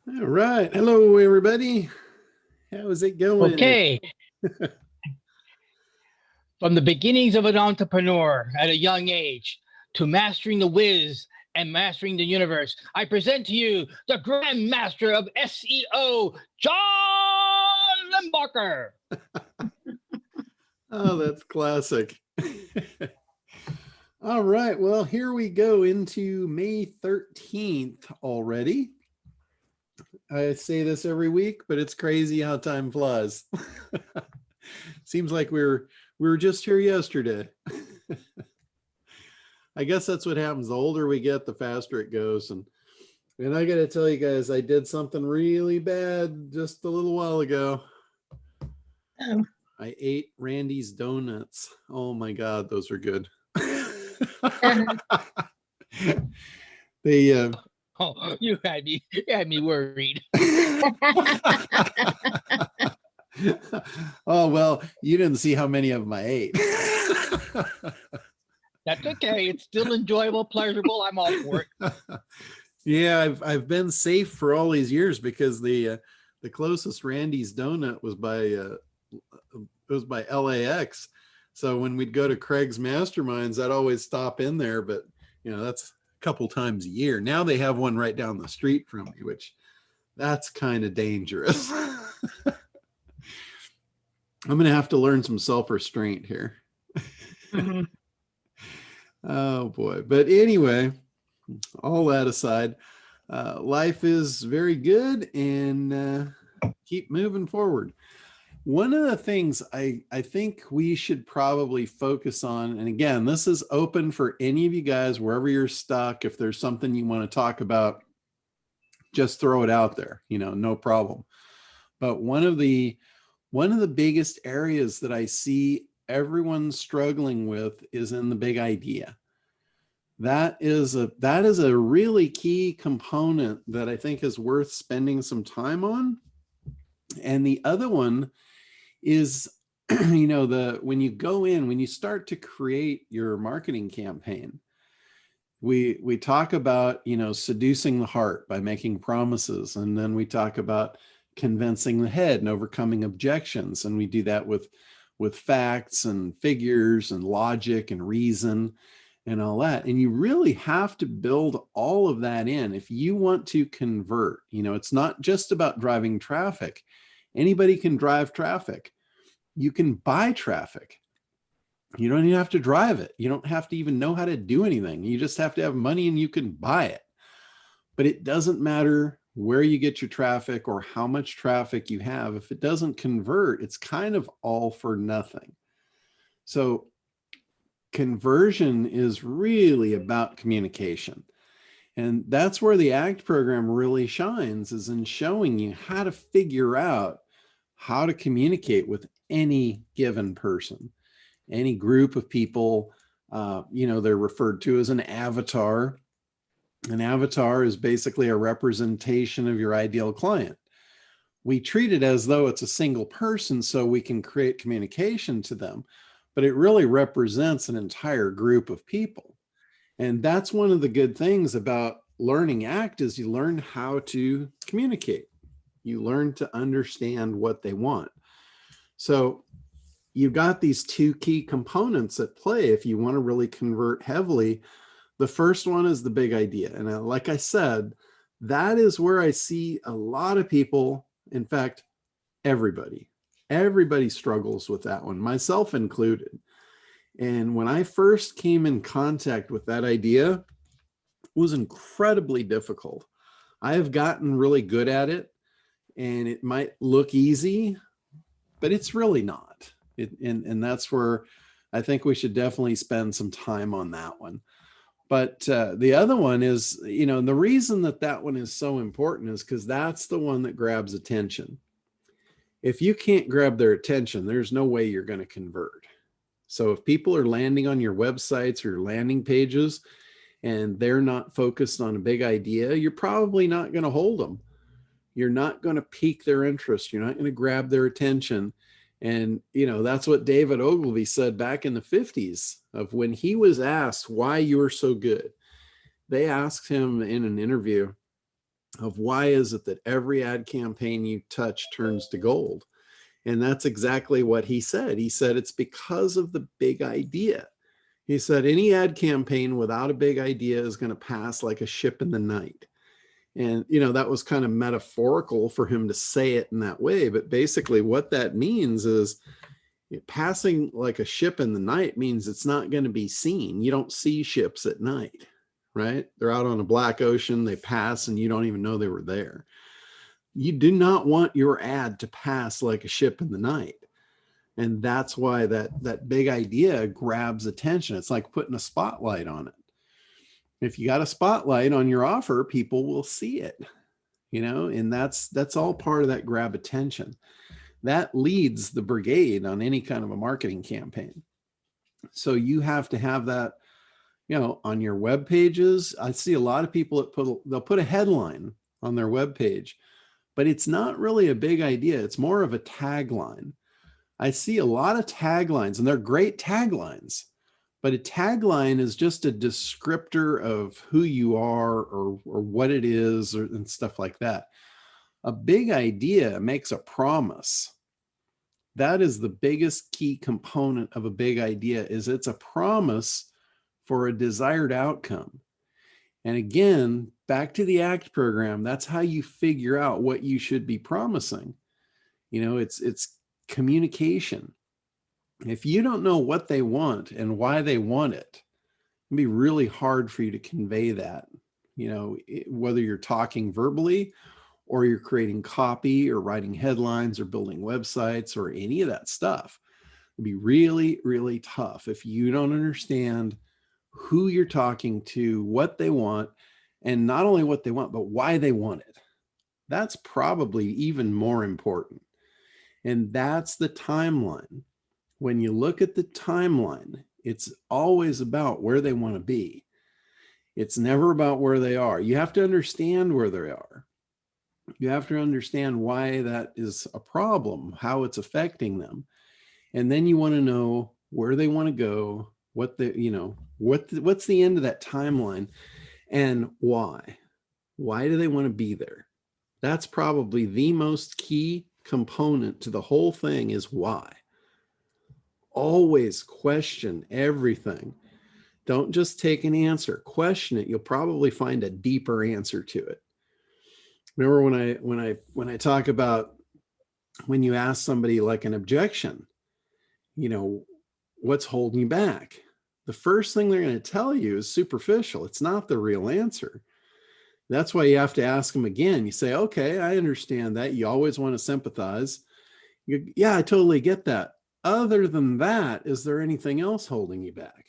All right. Hello, everybody. How's it going? Okay, from the beginnings of an entrepreneur at a young age to mastering the whiz and mastering the universe, I present to you the Grand Master of SEO, John Limbacher. Oh, that's classic. All right. Well, here we go into May 13th already. I say this every week, but it's crazy how time flies. Seems like we were just here yesterday. I guess that's what happens. The older we get, the faster it goes. And I got to tell you guys, I did something really bad just a little while ago. Oh. I ate Randy's donuts. Oh my God, those are good. They Oh, you had me worried. Oh, well, you didn't see how many of them I ate. That's okay. It's still enjoyable, pleasurable. I'm all for it. Yeah, I've been safe for all these years because the closest Randy's donut was by LAX. So when we'd go to Craig's Masterminds, I'd always stop in there, but that's a couple times a year. Now they have one right down the street from me, which that's kind of dangerous. I'm going to have to learn some self-restraint here. Mm-hmm. Oh boy. But anyway, all that aside, life is very good and keep moving forward. One of the things I think we should probably focus on, and again, this is open for any of you guys, wherever you're stuck, if there's something you want to talk about, just throw it out there, no problem. But one of the biggest areas that I see everyone struggling with is in the big idea. That is a really key component that I think is worth spending some time on. And the other one is, when you start to create your marketing campaign, we talk about, seducing the heart by making promises. And then we talk about convincing the head and overcoming objections. And we do that with facts and figures and logic and reason and all that. And you really have to build all of that in if you want to convert. It's not just about driving traffic. Anybody can drive traffic. You can buy traffic. You don't even have to drive it. You don't have to even know how to do anything. You just have to have money and you can buy it. But it doesn't matter where you get your traffic or how much traffic you have. If it doesn't convert, it's kind of all for nothing. So conversion is really about communication. And that's where the ACT program really shines, is in showing you how to figure out how to communicate with any given person, any group of people. They're referred to as an avatar. An avatar is basically a representation of your ideal client. We treat it as though it's a single person so we can create communication to them, but it really represents an entire group of people. And that's one of the good things about learning ACT is you learn how to communicate. You learn to understand what they want. So you've got these two key components at play if you want to really convert heavily. The first one is the big idea. And like I said, that is where I see a lot of people, in fact, everybody struggles with that one, myself included. And when I first came in contact with that idea, it was incredibly difficult. I have gotten really good at it, and it might look easy, but it's really not. And that's where I think we should definitely spend some time on that one. But the other one is, the reason that one is so important is because that's the one that grabs attention. If you can't grab their attention, there's no way you're going to convert. So if people are landing on your websites or your landing pages and they're not focused on a big idea, you're probably not going to hold them. You're not going to pique their interest. You're not going to grab their attention. And, that's what David Ogilvy said back in the 50s of when he was asked why you were so good. They asked him in an interview, of why is it that every ad campaign you touch turns to gold. And that's exactly what he said. He said it's because of the big idea. He said any ad campaign without a big idea is going to pass like a ship in the night. And, that was kind of metaphorical for him to say it in that way. But basically what that means is passing like a ship in the night means it's not going to be seen. You don't see ships at night, right? They're out on a black ocean, they pass and you don't even know they were there. You do not want your ad to pass like a ship in the night. And that's why that big idea grabs attention. It's like putting a spotlight on it. If you got a spotlight on your offer, people will see it, and that's all part of that grab attention. That leads the brigade on any kind of a marketing campaign. So you have to have that, on your web pages. I see a lot of people that they'll put a headline on their web page, but it's not really a big idea. It's more of a tagline. I see a lot of taglines, and they're great taglines, but a tagline is just a descriptor of who you are or what it is and stuff like that. A big idea makes a promise. That is the biggest key component of a big idea, is it's a promise for a desired outcome. And again, back to the ACT program, that's how you figure out what you should be promising. It's communication. If you don't know what they want and why they want it, it'd be really hard for you to convey that, whether you're talking verbally or you're creating copy or writing headlines or building websites or any of that stuff. It'd be really, really tough if you don't understand who you're talking to, what they want, and not only what they want, but why they want it. That's probably even more important. And that's the timeline. When you look at the timeline, it's always about where they want to be. It's never about where they are. You have to understand where they are. You have to understand why that is a problem, how it's affecting them. And then you want to know where they want to go, what's the end of that timeline, and why. Why do they want to be there? That's probably the most key component to the whole thing, is why. Always question everything. Don't just take an answer, question it. You'll probably find a deeper answer to it. Remember when I talk about when you ask somebody like an objection, what's holding you back? The first thing they're going to tell you is superficial. It's not the real answer. That's why you have to ask them again. You say, okay, I understand that. You always want to sympathize. Yeah, I totally get that. Other than that, is there anything else holding you back?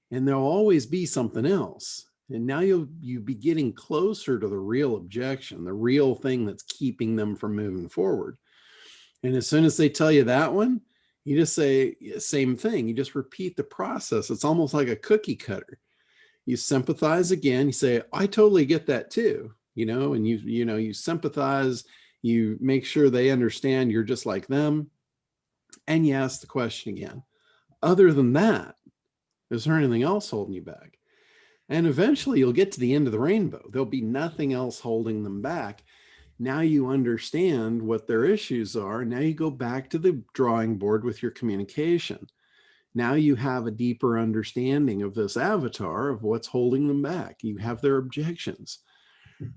And there'll always be something else. And now you'll be getting closer to the real objection, the real thing that's keeping them from moving forward. And as soon as they tell you that one, you just say same thing. You just repeat the process. It's almost like a cookie cutter. You sympathize again. You say, I totally get that too. And you sympathize, you make sure they understand you're just like them. And you ask the question again. Other than that, is there anything else holding you back? And eventually you'll get to the end of the rainbow. There'll be nothing else holding them back. Now you understand what their issues are. Now you go back to the drawing board with your communication. Now you have a deeper understanding of this avatar, of what's holding them back. You have their objections.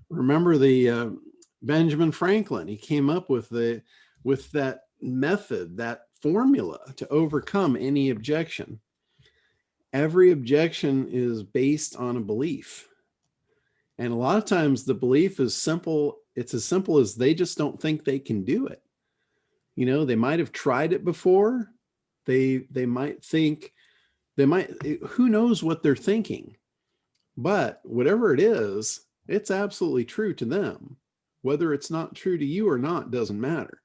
Remember the Benjamin Franklin, he came up with that method, that formula to overcome any objection. Every objection is based on a belief. And a lot of times the belief is simple. It's as simple as they just don't think they can do it. They might have tried it before. They might think, who knows what they're thinking, but whatever it is, it's absolutely true to them. Whether it's not true to you or not doesn't matter.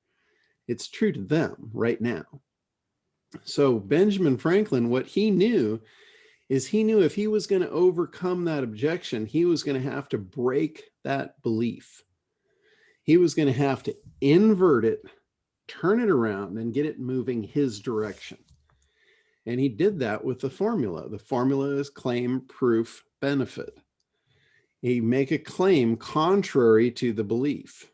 It's true to them right now. So Benjamin Franklin, what he knew is if he was going to overcome that objection, he was going to have to break that belief. He was going to have to invert it, turn it around, and get it moving his direction. And he did that with the formula. The formula is claim, proof, benefit. You make a claim contrary to the belief.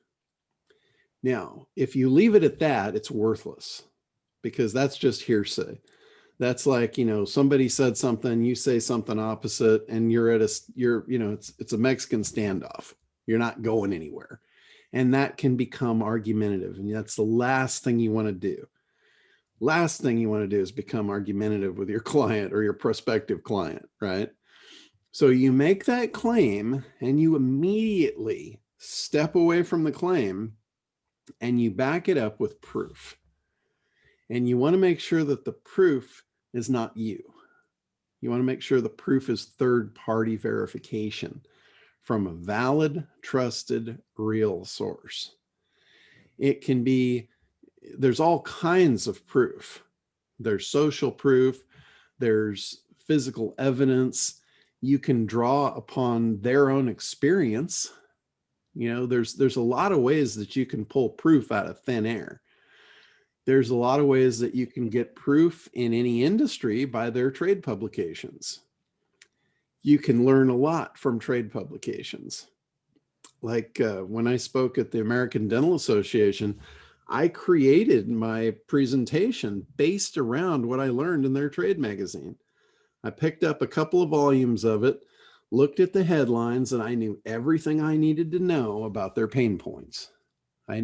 Now, if you leave it at that, it's worthless because that's just hearsay. That's like, somebody said something, you say something opposite, and it's a Mexican standoff. You're not going anywhere. And that can become argumentative. And that's the last thing you want to do. Last thing you want to do is become argumentative with your client or your prospective client, right? So you make that claim and you immediately step away from the claim and you back it up with proof. And you want to make sure that the proof is not you. You want to make sure the proof is third-party verification from a valid, trusted, real source. It can be, there's all kinds of proof. There's social proof, there's physical evidence. You can draw upon their own experience. There's a lot of ways that you can pull proof out of thin air. There's a lot of ways that you can get proof in any industry by their trade publications. You can learn a lot from trade publications. Like when I spoke at the American Dental Association, I created my presentation based around what I learned in their trade magazine. I picked up a couple of volumes of it, looked at the headlines, and I knew everything I needed to know about their pain points. I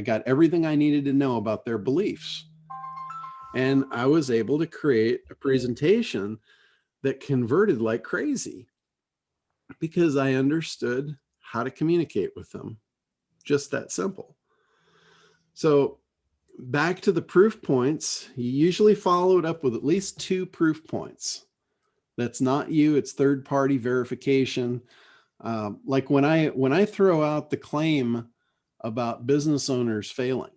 got everything I needed to know about their beliefs. And I was able to create a presentation that converted like crazy because I understood how to communicate with them. Just that simple. So back to the proof points, you usually follow it up with at least 2 proof points. That's not you, it's third-party verification. Like when I throw out the claim about business owners failing,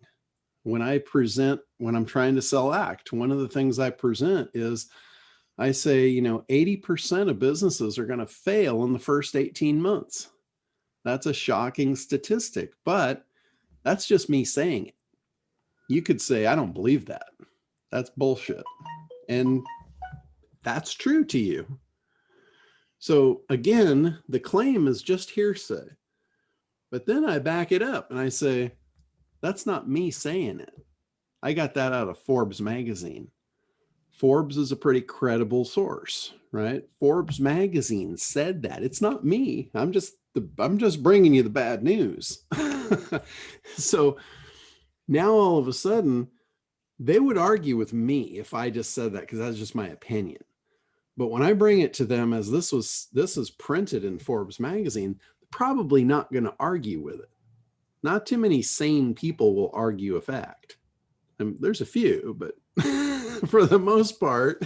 when I'm trying to sell ACT, one of the things I present is I say, 80% of businesses are going to fail in the first 18 months. That's a shocking statistic, but that's just me saying it. You could say, I don't believe that. That's bullshit. And that's true to you. So again, the claim is just hearsay. But then I back it up and I say, that's not me saying it. I got that out of Forbes magazine. Forbes is a pretty credible source, right? Forbes magazine said that. It's not me. I'm just bringing you the bad news. So now all of a sudden, they would argue with me if I just said that because that's just my opinion. But when I bring it to them as this is printed in Forbes magazine, they're probably not going to argue with it. Not too many sane people will argue a fact. And there's a few, but for the most part,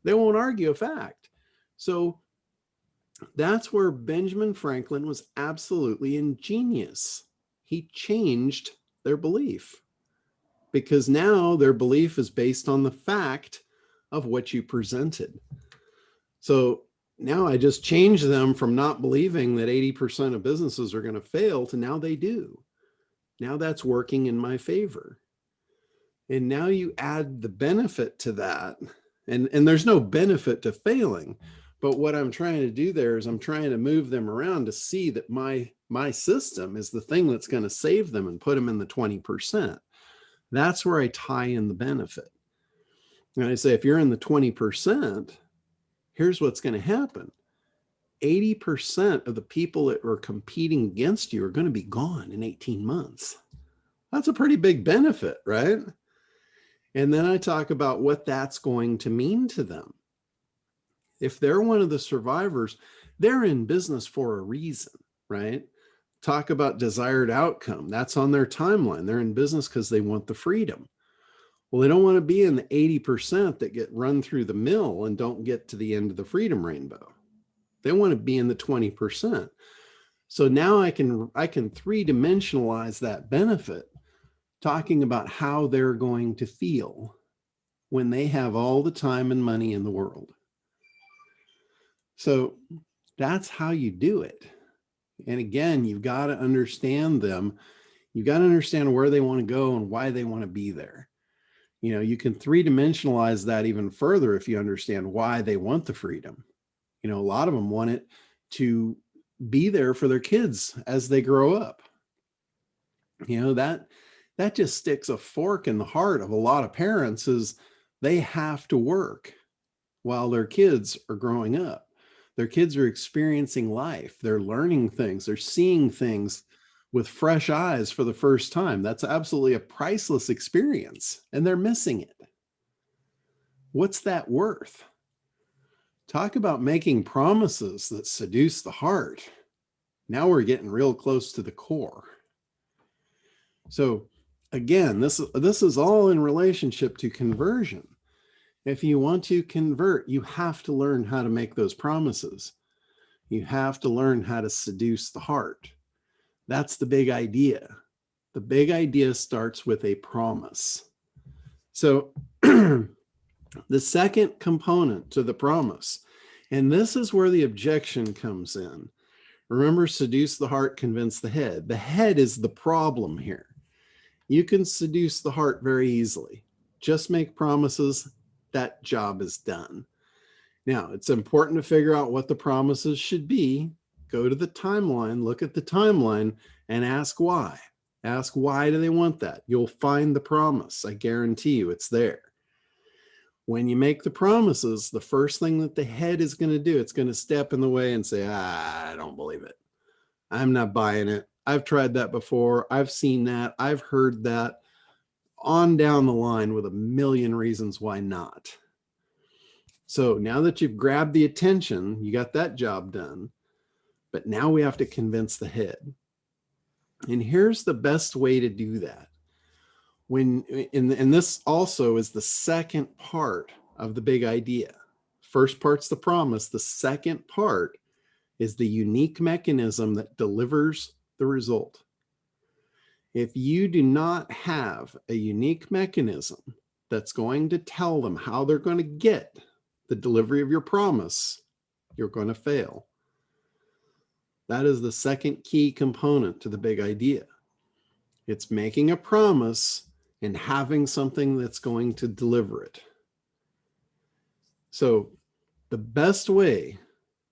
they won't argue a fact. So that's where Benjamin Franklin was absolutely ingenious. He changed their belief because now their belief is based on the fact of what you presented. So now I just changed them from not believing that 80% of businesses are going to fail to now they do. Now that's working in my favor. And now you add the benefit to that. And there's no benefit to failing. But what I'm trying to do there is I'm trying to move them around to see that my system is the thing that's going to save them and put them in the 20%. That's where I tie in the benefit. And I say, if you're in the 20%, here's what's going to happen. 80% of the people that are competing against you are going to be gone in 18 months. That's a pretty big benefit, right? And then I talk about what that's going to mean to them. If they're one of the survivors, they're in business for a reason, right? Talk about desired outcome. That's on their timeline. They're in business because they want the freedom. Well, they don't want to be in the 80% that get run through the mill and don't get to the end of the freedom rainbow. They want to be in the 20%. So now I can three-dimensionalize that benefit, talking about how they're going to feel when they have all the time and money in the world. So that's how you do it. And again, you've got to understand them. You've got to understand where they want to go and why they want to be there. You can three-dimensionalize that even further if you understand why they want the freedom. A lot of them want it to be there for their kids as they grow up. That just sticks a fork in the heart of a lot of parents, is they have to work while their kids are growing up. Their kids are experiencing life. They're learning things. They're seeing things with fresh eyes for the first time. That's absolutely a priceless experience, and they're missing it. What's that worth? Talk about making promises that seduce the heart. Now we're getting real close to the core. So again, this is all in relationship to conversion. If you want to convert, you have to learn how to make those promises. You have to learn how to seduce the heart. That's the big idea. The big idea starts with a promise. So the second component to the promise, and this is where the objection comes in. Remember, seduce the heart, convince the head. The head is the problem here. You can seduce the heart very easily. Just make promises. That job is done. Now, it's important to figure out what the promises should be. Go to the timeline, look at the timeline, and ask why. Ask why do they want that? You'll find the promise. I guarantee you it's there. When you make the promises, the first thing that the head is going to do, it's going to step in the way and say, I don't believe it. I'm not buying it. I've tried that before. I've seen that. I've heard that. On down the line with a million reasons why not. So now that you've grabbed the attention, you got that job done. But now we have to convince the head. And here's the best way to do that. And this also is the second part of the big idea. First part's the promise. The second part is the unique mechanism that delivers the result. If you do not have a unique mechanism that's going to tell them how they're going to get the delivery of your promise, you're going to fail. That is the second key component to the big idea. It's making a promise and having something that's going to deliver it. So the best way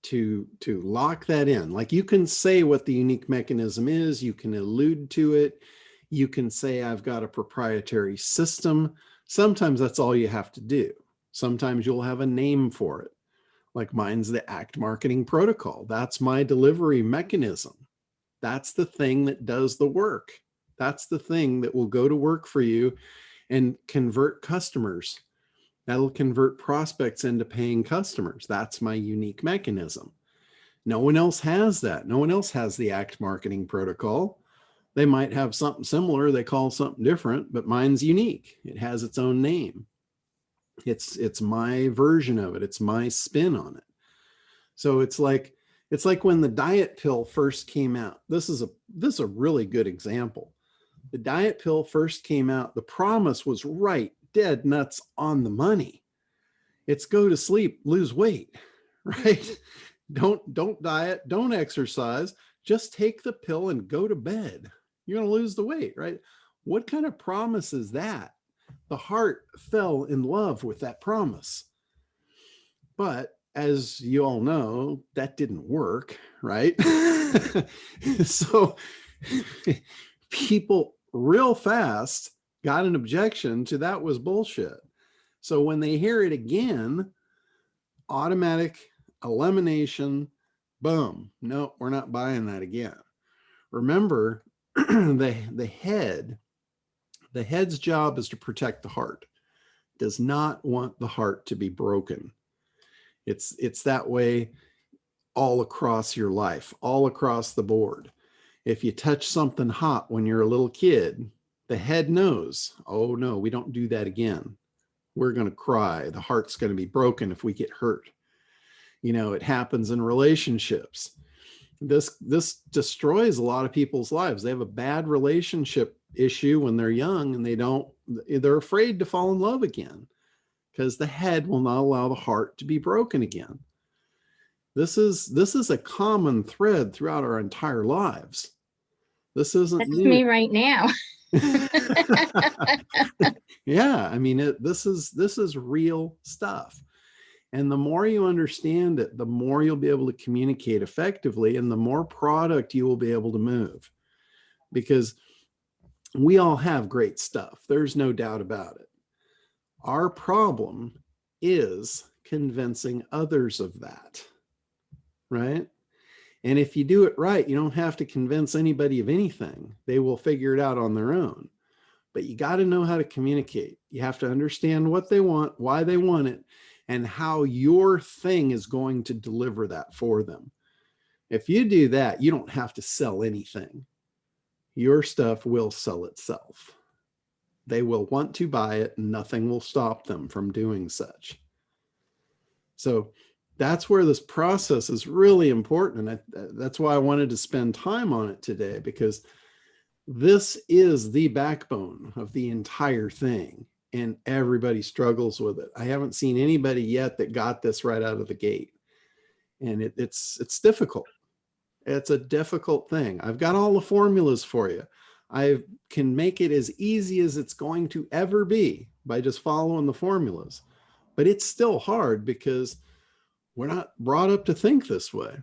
to lock that in, like, you can say what the unique mechanism is, you can allude to it, you can say I've got a proprietary system. Sometimes that's all you have to do. Sometimes you'll have a name for it. Like mine's the ACT marketing protocol. That's my delivery mechanism. That's the thing that does the work. That's the thing that will go to work for you and convert customers. That'll convert prospects into paying customers. That's my unique mechanism. No one else has that. No one else has the ACT marketing protocol. They might have something similar. They call something different, but mine's unique. It has its own name. It's my version of it. It's my spin on it. So it's like when the diet pill first came out. This is a really good example. The diet pill first came out. The promise was right, dead nuts on the money. It's go to sleep, lose weight, right? Don't diet, don't exercise, just take the pill and go to bed. You're going to lose the weight, right? What kind of promise is that? The heart fell in love with that promise. But as you all know, that didn't work, right? So people real fast got an objection to that was bullshit. So when they hear it again, automatic elimination, boom. No, we're not buying that again. Remember, the head's job is to protect the heart. Does not want the heart to be broken. It's that way all across your life, all across the board. If you touch something hot when you're a little kid, the head knows, oh no, we don't do that again. We're going to cry. The heart's going to be broken if we get hurt. It happens in relationships. This destroys a lot of people's lives. They have a bad relationship issue when they're young, and they're afraid to fall in love again because the head will not allow the heart to be broken again. This is a common thread throughout our entire lives. This isn't That's new. me right now. Yeah, I mean, this is real stuff. And the more you understand it, the more you'll be able to communicate effectively, and the more product you will be able to move. Because we all have great stuff. There's no doubt about it. Our problem is convincing others of that, right? And if you do it right, you don't have to convince anybody of anything. They will figure it out on their own. But you got to know how to communicate. You have to understand what they want, why they want it, and how your thing is going to deliver that for them. If you do that, you don't have to sell anything. Your stuff will sell itself. They will want to buy it, and nothing will stop them from doing such. So that's where this process is really important. And that's why I wanted to spend time on it today, because this is the backbone of the entire thing, and everybody struggles with it. I haven't seen anybody yet that got this right out of the gate. And it's difficult. It's a difficult thing. I've got all the formulas for you. I can make it as easy as it's going to ever be by just following the formulas. But it's still hard because we're not brought up to think this way.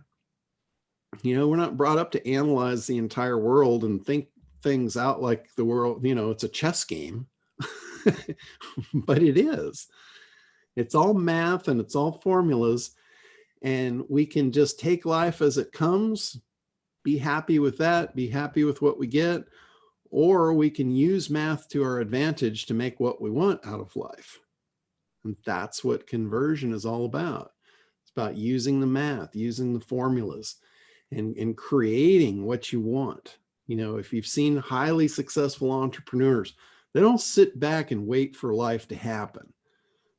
You know, we're not brought up to analyze the entire world and think things out like the world, you know, it's a chess game. But it is. It's all math and it's all formulas. And we can just take life as it comes, be happy with that, be happy with what we get, or we can use math to our advantage to make what we want out of life. And that's what conversion is all about. It's about using the math, using the formulas, and creating what you want. You know, if you've seen highly successful entrepreneurs, they don't sit back and wait for life to happen.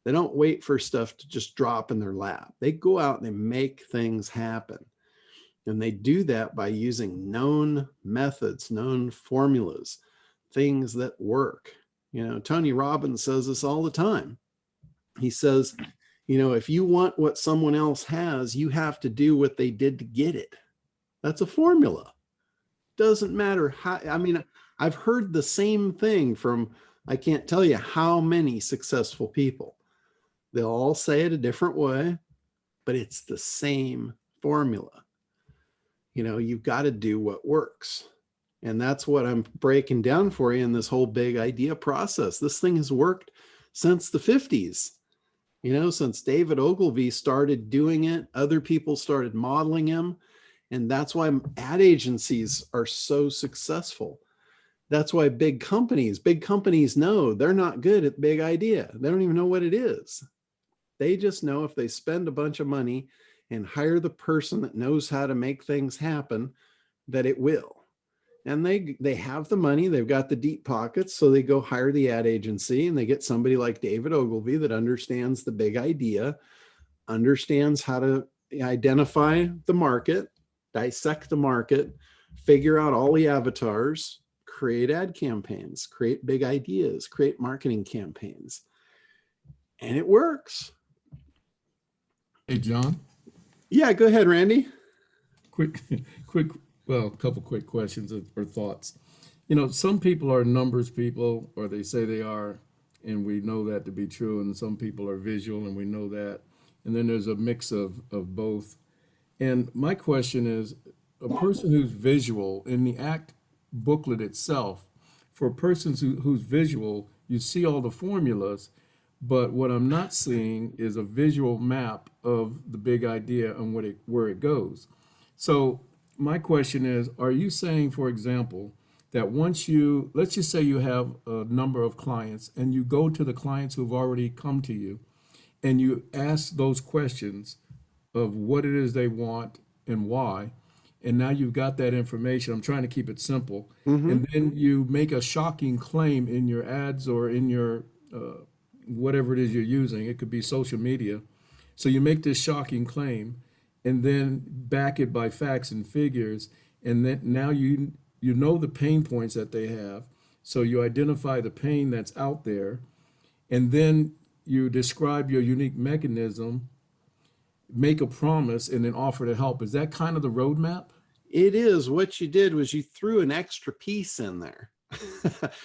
They don't wait for stuff to just drop in their lap. They go out and they make things happen. And they do that by using known methods, known formulas, things that work. You know, Tony Robbins says this all the time. He says, you know, if you want what someone else has, you have to do what they did to get it. That's a formula. Doesn't matter how, I mean, I've heard the same thing from, I can't tell you how many successful people. They'll all say it a different way, but it's the same formula. You know, you've got to do what works. And that's what I'm breaking down for you in this whole big idea process. This thing has worked since the 50s. You know, since David Ogilvy started doing it, other people started modeling him. And that's why ad agencies are so successful. That's why big companies know they're not good at big idea. They don't even know what it is. They just know if they spend a bunch of money and hire the person that knows how to make things happen, that it will. And they have the money, they've got the deep pockets, so they go hire the ad agency and they get somebody like David Ogilvy that understands the big idea, understands how to identify the market, dissect the market, figure out all the avatars, create ad campaigns, create big ideas, create marketing campaigns. And it works. Hey, John. Yeah, go ahead, Randy. Well, a couple quick questions or thoughts. You know, some people are numbers people, or they say they are, and we know that to be true. And some people are visual, and we know that. And then there's a mix of both. And my question is, a person who's visual in the ACT booklet itself, for persons who's visual, you see all the formulas, but what I'm not seeing is a visual map of the big idea and where it goes. So my question is, are you saying, for example, that once let's just say you have a number of clients and you go to the clients who've already come to you and you ask those questions of what it is they want and why, and now you've got that information. I'm trying to keep it simple. And then you make a shocking claim in your ads or in your whatever it is you're using. It could be social media. So you make this shocking claim and then back it by facts and figures. And then now you know the pain points that they have. So you identify the pain that's out there. And then you describe your unique mechanism, make a promise, and then offer to help. Is that kind of the roadmap? It is. What you did was you threw an extra piece in there.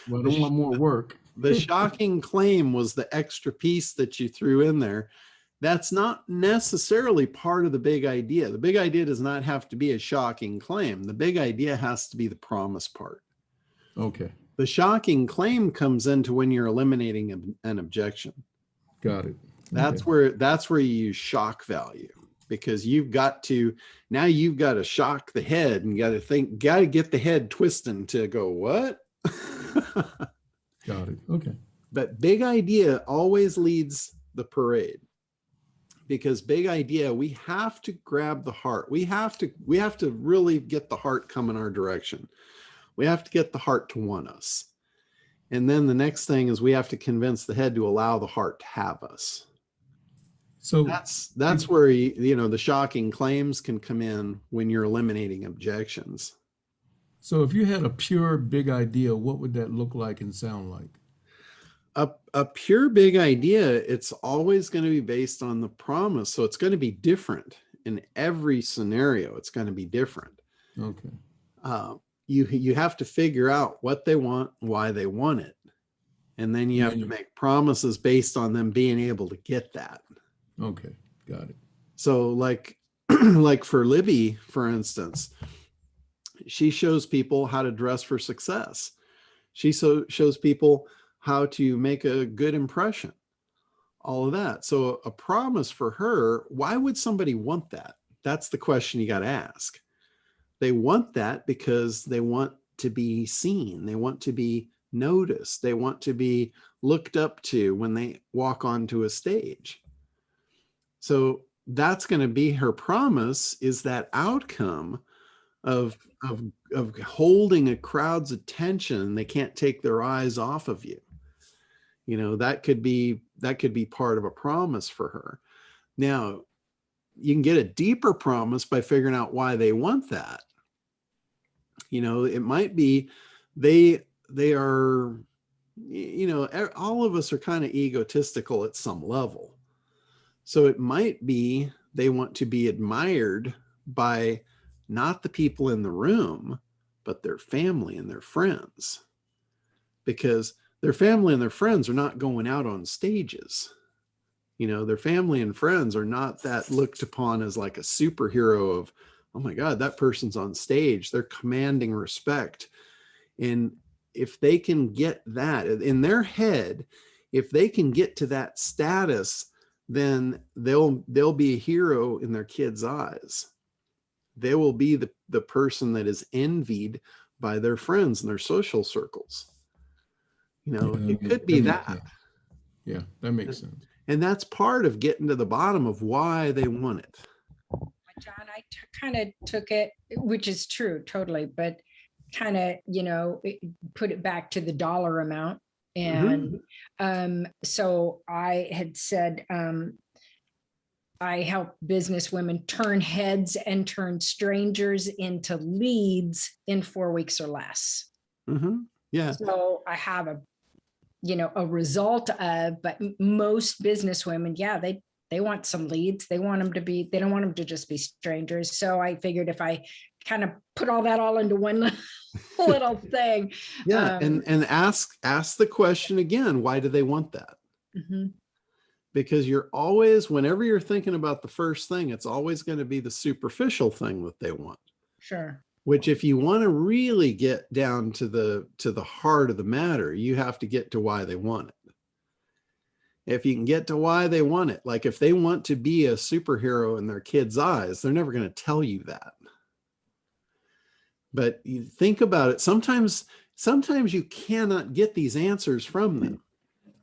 Well, I don't want more work. The shocking claim was the extra piece that you threw in there. That's not necessarily part of the big idea. The big idea does not have to be a shocking claim. The big idea has to be the promise part. Okay. The shocking claim comes into when you're eliminating an objection. Got it. That's Okay. where you use shock value, because you've got to shock the head and got to get the head twisting to go, what? Got it. Okay. But big idea always leads the parade, because big idea, we have to grab the heart. We have to really get the heart coming our direction. We have to get the heart to want us. And then the next thing is we have to convince the head to allow the heart to have us. So that's where the shocking claims can come in when you're eliminating objections. So if you had a pure big idea, what would that look like and sound like? A pure big idea, it's always going to be based on the promise. So it's going to be different in every scenario. It's going to be different. Okay. You have to figure out what they want, why they want it. And then you have to make promises based on them being able to get that. Okay. Got it. So like for Libby, for instance, she shows people how to dress for success. She shows people how to make a good impression, all of that. So a promise for her, why would somebody want that? That's the question you got to ask. They want that because they want to be seen. They want to be noticed. They want to be looked up to when they walk onto a stage. So that's going to be her promise, is that outcome of holding a crowd's attention. They can't take their eyes off of you. That could be part of a promise for her. Now, you can get a deeper promise by figuring out why they want that. It might be they are, all of us are kind of egotistical at some level. So it might be they want to be admired by not the people in the room, but their family and their friends, because their family and their friends are not going out on stages. Their family and friends are not that looked upon as like a superhero of, oh my God, that person's on stage. They're commanding respect. And if they can get that in their head, if they can get to that status, then they'll be a hero in their kids' eyes. They will be the person that is envied by their friends and their social circles. It could be that. Yeah, that makes sense. And that's part of getting to the bottom of why they want it. John, I kind of took it, which is true, totally, but kind of, put it back to the dollar amount. And so I had said, I help business women turn heads and turn strangers into leads in 4 weeks or less. Yeah. So I have a result of, but most business women, they want some leads. They don't want them to just be strangers. So I figured if I kind of put all into one little thing. Yeah. And ask the question again, why do they want that? Because you're always, whenever you're thinking about the first thing, it's always going to be the superficial thing that they want. Sure. Which, if you want to really get down to the heart of the matter, you have to get to why they want it. If you can get to why they want it, like if they want to be a superhero in their kids' eyes, they're never going to tell you that. But you think about it, sometimes you cannot get these answers from them.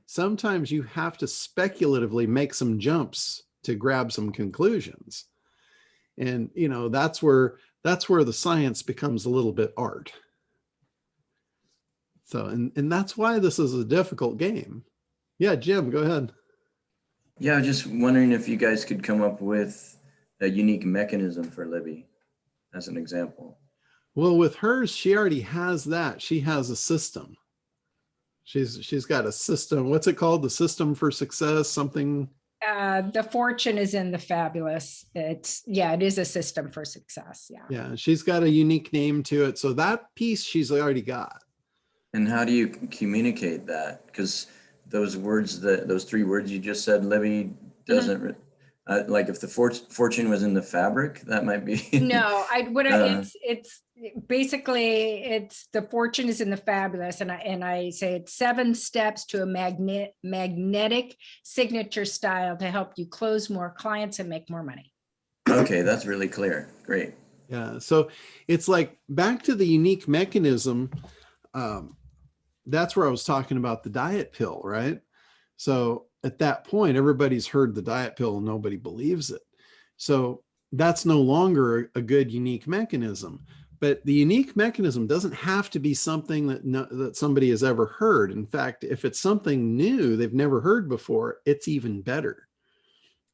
Sometimes you have to speculatively make some jumps to grab some conclusions. And, that's where the science becomes a little bit art. So, and that's why this is a difficult game. Yeah, Jim, go ahead. Yeah, I was just wondering if you guys could come up with a unique mechanism for Libby as an example. Well, with hers, she already has that. She has a system. She's got a system. What's it called? The system for success, something. The fortune is in the fabulous. It is a system for success. Yeah. Yeah. She's got a unique name to it. So that piece she's already got. And how do you communicate that? Because those 3 words you just said, Libby doesn't Like if the fortune was in the fabric, that might be. No, Uh, it's basically, it's the fortune is in the fabulous. And I say it's 7 steps to a magnetic signature style to help you close more clients and make more money. Okay, that's really clear. Great. Yeah. So it's like back to the unique mechanism. That's where I was talking about the diet pill, right? So at that point, everybody's heard the diet pill and nobody believes it. So that's no longer a good unique mechanism. But the unique mechanism doesn't have to be something that somebody has ever heard. In fact, if it's something new they've never heard before, it's even better.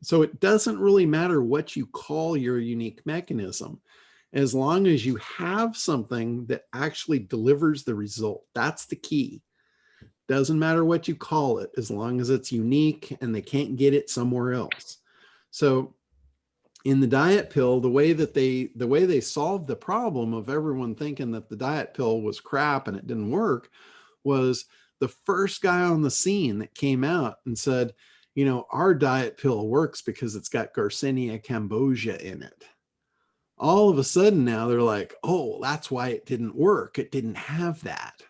So it doesn't really matter what you call your unique mechanism, as long as you have something that actually delivers the result. That's the key. Doesn't matter what you call it, as long as it's unique and they can't get it somewhere else. So in the diet pill, the way they solved the problem of everyone thinking that the diet pill was crap and it didn't work was the first guy on the scene that came out and said, you know, our diet pill works because it's got Garcinia cambogia in it. All of a sudden now they're like, oh, that's why it didn't work. It didn't have that.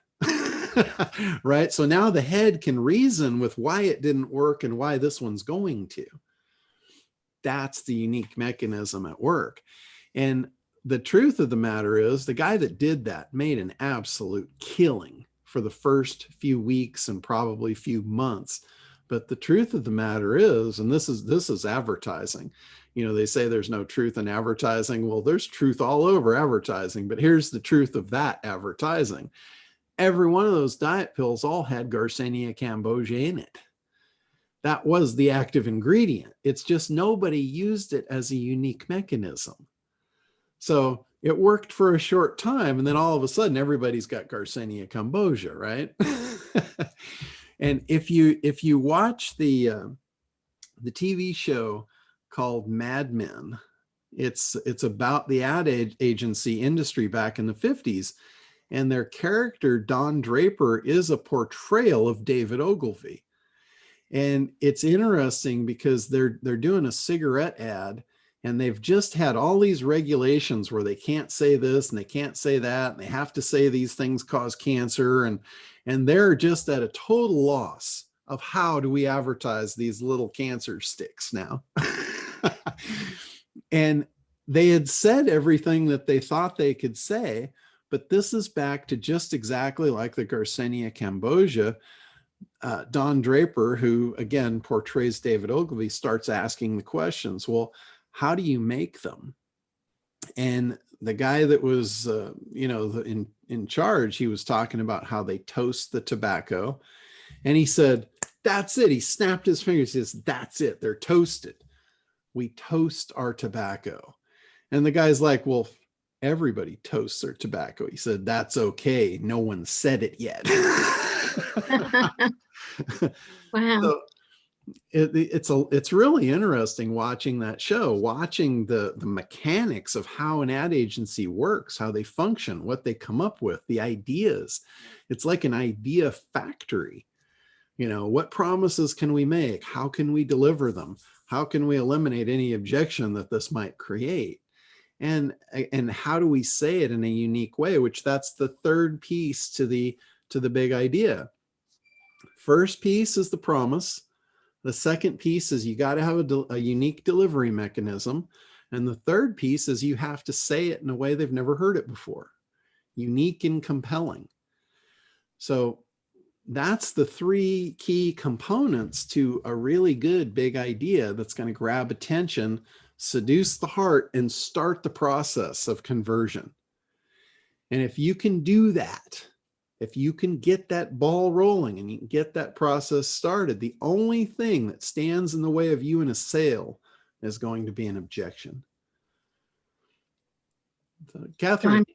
Right? So now the head can reason with why it didn't work and why this one's going to. That's the unique mechanism at work. And the truth of the matter is the guy that did that made an absolute killing for the first few weeks and probably few months. But the truth of the matter is, and this is advertising, you know, they say there's no truth in advertising. Well, there's truth all over advertising, but here's the truth of that advertising. Every one of those diet pills all had Garcinia cambogia in it. That was the active ingredient. It's just nobody used it as a unique mechanism. So it worked for a short time, and then all of a sudden everybody's got Garcinia cambogia, right? And if you watch the TV show called Mad Men, it's about the ad agency industry back in the 50s, and their character Don Draper is a portrayal of David Ogilvy. And it's interesting because they're doing a cigarette ad, and they've just had all these regulations where they can't say this and they can't say that, and they have to say these things cause cancer, and they're just at a total loss of how do we advertise these little cancer sticks now. And they had said everything that they thought they could say, but this is back to just exactly like the Garcinia cambogia. Don Draper, who again portrays David Ogilvy, starts asking the questions. Well, how do you make them? And the guy that was, in charge, he was talking about how they toast the tobacco, and he said, "That's it." He snapped his fingers. He says, "That's it. They're toasted. We toast our tobacco." And the guy's like, "Well, everybody toasts their tobacco." He said, "That's okay. No one said it yet." Wow. So it's really interesting watching that show, watching the mechanics of how an ad agency works, how they function, what they come up with, the ideas. It's like an idea factory. You know, what promises can we make? How can we deliver them? How can we eliminate any objection that this might create? And how do we say it in a unique way, which that's the third piece to the big idea. First piece is the promise. The second piece is you got to have a unique delivery mechanism. And the third piece is you have to say it in a way they've never heard it before. Unique and compelling. So that's the 3 key components to a really good big idea that's going to grab attention, seduce the heart, and start the process of conversion. And if you can do that, if you can get that ball rolling and you can get that process started, the only thing that stands in the way of you in a sale is going to be an objection. So, Catherine.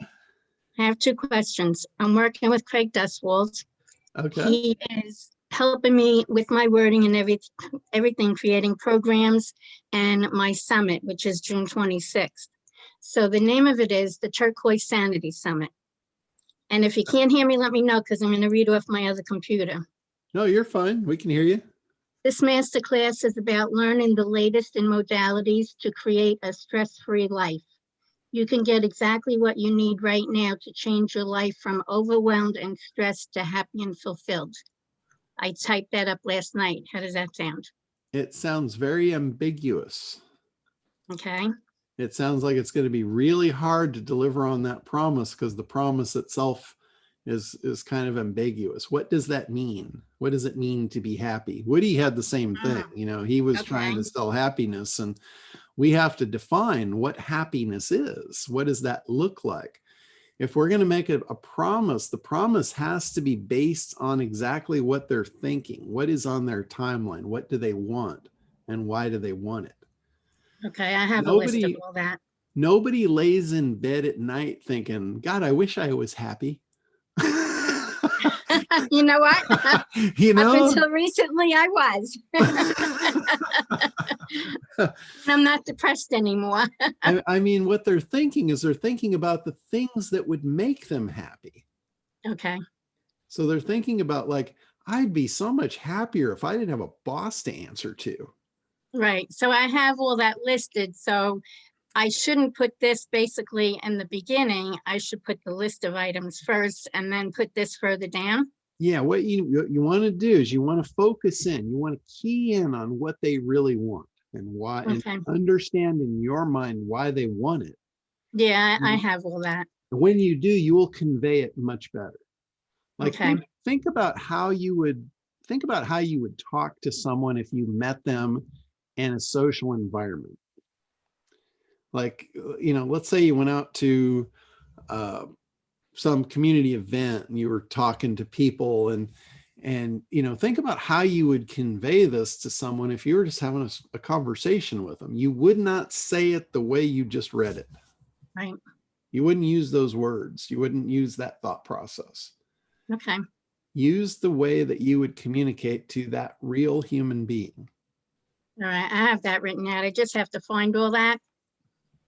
I have 2 questions. I'm working with Craig Dustwald. Okay. He is helping me with my wording and everything, creating programs and my summit, which is June 26th. So the name of it is the Turquoise Sanity Summit. And if you can't hear me, let me know, because I'm going to read off my other computer. No, you're fine. We can hear you. This masterclass is about learning the latest in modalities to create a stress-free life. You can get exactly what you need right now to change your life from overwhelmed and stressed to happy and fulfilled. I typed that up last night. How does that sound? It sounds very ambiguous. Okay. It sounds like it's going to be really hard to deliver on that promise because the promise itself is kind of ambiguous. What does that mean? What does it mean to be happy? Woody had the same thing. You know, he was trying to sell happiness, and we have to define what happiness is. What does that look like? If we're going to make it a promise, the promise has to be based on exactly what they're thinking. What is on their timeline? What do they want? And why do they want it? Okay, I have a list of all that. Nobody lays in bed at night thinking, God, I wish I was happy. You know what? You know? Up until recently, I was. I'm not depressed anymore. I mean, what they're thinking is they're thinking about the things that would make them happy. Okay. So they're thinking about, like, I'd be so much happier if I didn't have a boss to answer to. Right. So I have all that listed. So I shouldn't put this basically in the beginning. I should put the list of items first and then put this further down. Yeah, what you want to do is you want to focus in. You want to key in on what they really want and why, Okay. and understand in your mind why they want it. Yeah, I have all that. And when you do, you will convey it much better. Like, Okay. think about how you would talk to someone if you met them in a social environment. Like, you know, let's say you went out to some community event and you were talking to people, and you know, think about how you would convey this to someone if you were just having a conversation with them. You would not say it the way you just read it. Right. You wouldn't use those words. You wouldn't use that thought process. Okay. Use the way that you would communicate to that real human being. All right. I have that written out. I just have to find all that.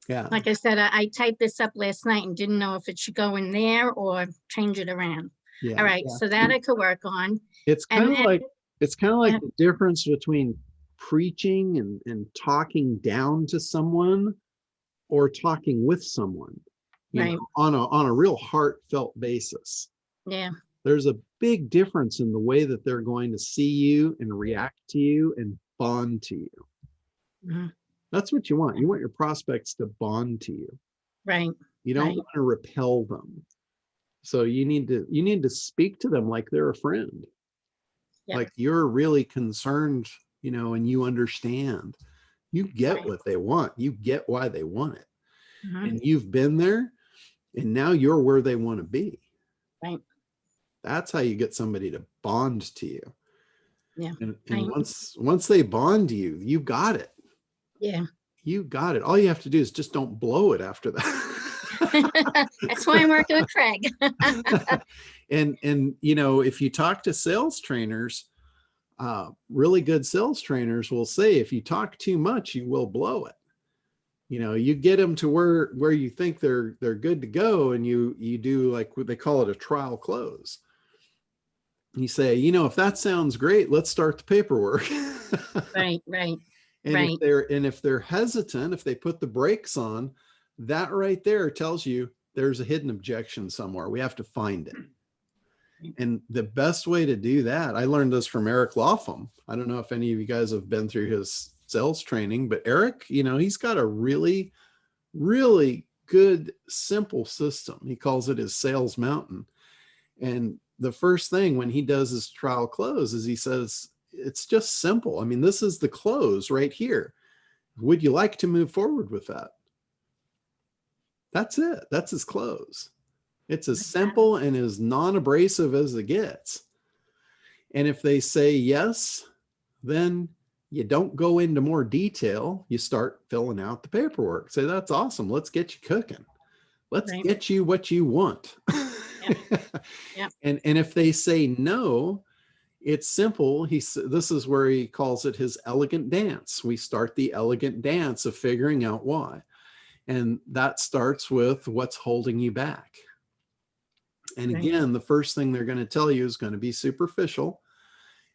Yeah. Like I said, I typed this up last night and didn't know if it should go in there or change it around. Yeah. All right. Yeah. So that I could work on. It's And kind of then- like Yeah. the difference between preaching and talking down to someone or talking with someone, you Right. know, on a real heartfelt basis. Yeah. There's a big difference in the way that they're going to see you and react to you and bond to you. Mhm. That's what you want. You want your prospects to bond to you. Right. You don't Right. want to repel them. So you need to speak to them like they're a friend. Yeah. Like you're really concerned, you know, and you understand. You get Right. what they want. You get why they want it. Mhm. And you've been there, and now you're where they want to be. Right. That's how you get somebody to bond to you. Yeah. And Right. once they bond to you, you got it. Yeah. You got it. All you have to do is just don't blow it after that. That's why I'm working with Craig. and you know, if you talk to sales trainers, really good sales trainers will say, if you talk too much, you will blow it. You know, you get them to where you think they're good to go, and you do like what they call it, a trial close. You say, you know, if that sounds great, let's start the paperwork. Right. Right. And Right. if they're hesitant, if they put the brakes on, that right there tells you there's a hidden objection somewhere. We have to find it. And the best way to do that, I learned this from Eric Lapham. I don't know if any of you guys have been through his sales training, but Eric, you know, he's got a really, really good, simple system. He calls it his sales mountain. And the first thing when he does his trial close is he says, it's just simple. I mean, this is the close right here. Would you like to move forward with that? That's it. That's his close. It's as simple and as non-abrasive as it gets. And if they say yes, then you don't go into more detail. You start filling out the paperwork. Say, that's awesome. Let's get you cooking. Let's Right. get you what you want. Yep. And if they say no, it's simple. This is where he calls it his elegant dance. We start the elegant dance of figuring out why. And that starts with what's holding you back. And Right. again, the first thing they're going to tell you is going to be superficial.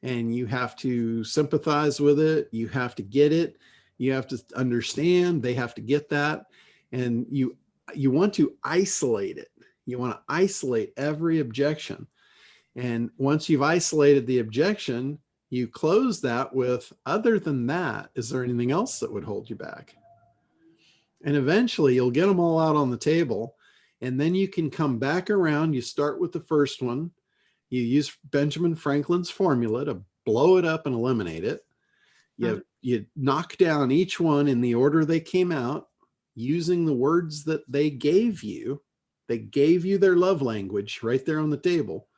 and you have to sympathize with it. You have to get it. You have to understand. They have to get that. And you want to isolate it. You want to isolate every objection. And once you've isolated the objection, you close that with, other than that, is there anything else that would hold you back? And eventually you'll get them all out on the table. And then you can come back around. You start with the first one. You use Benjamin Franklin's formula to blow it up and eliminate it. You knock down each one in the order they came out, using the words that they gave you. They gave you their love language right there on the table.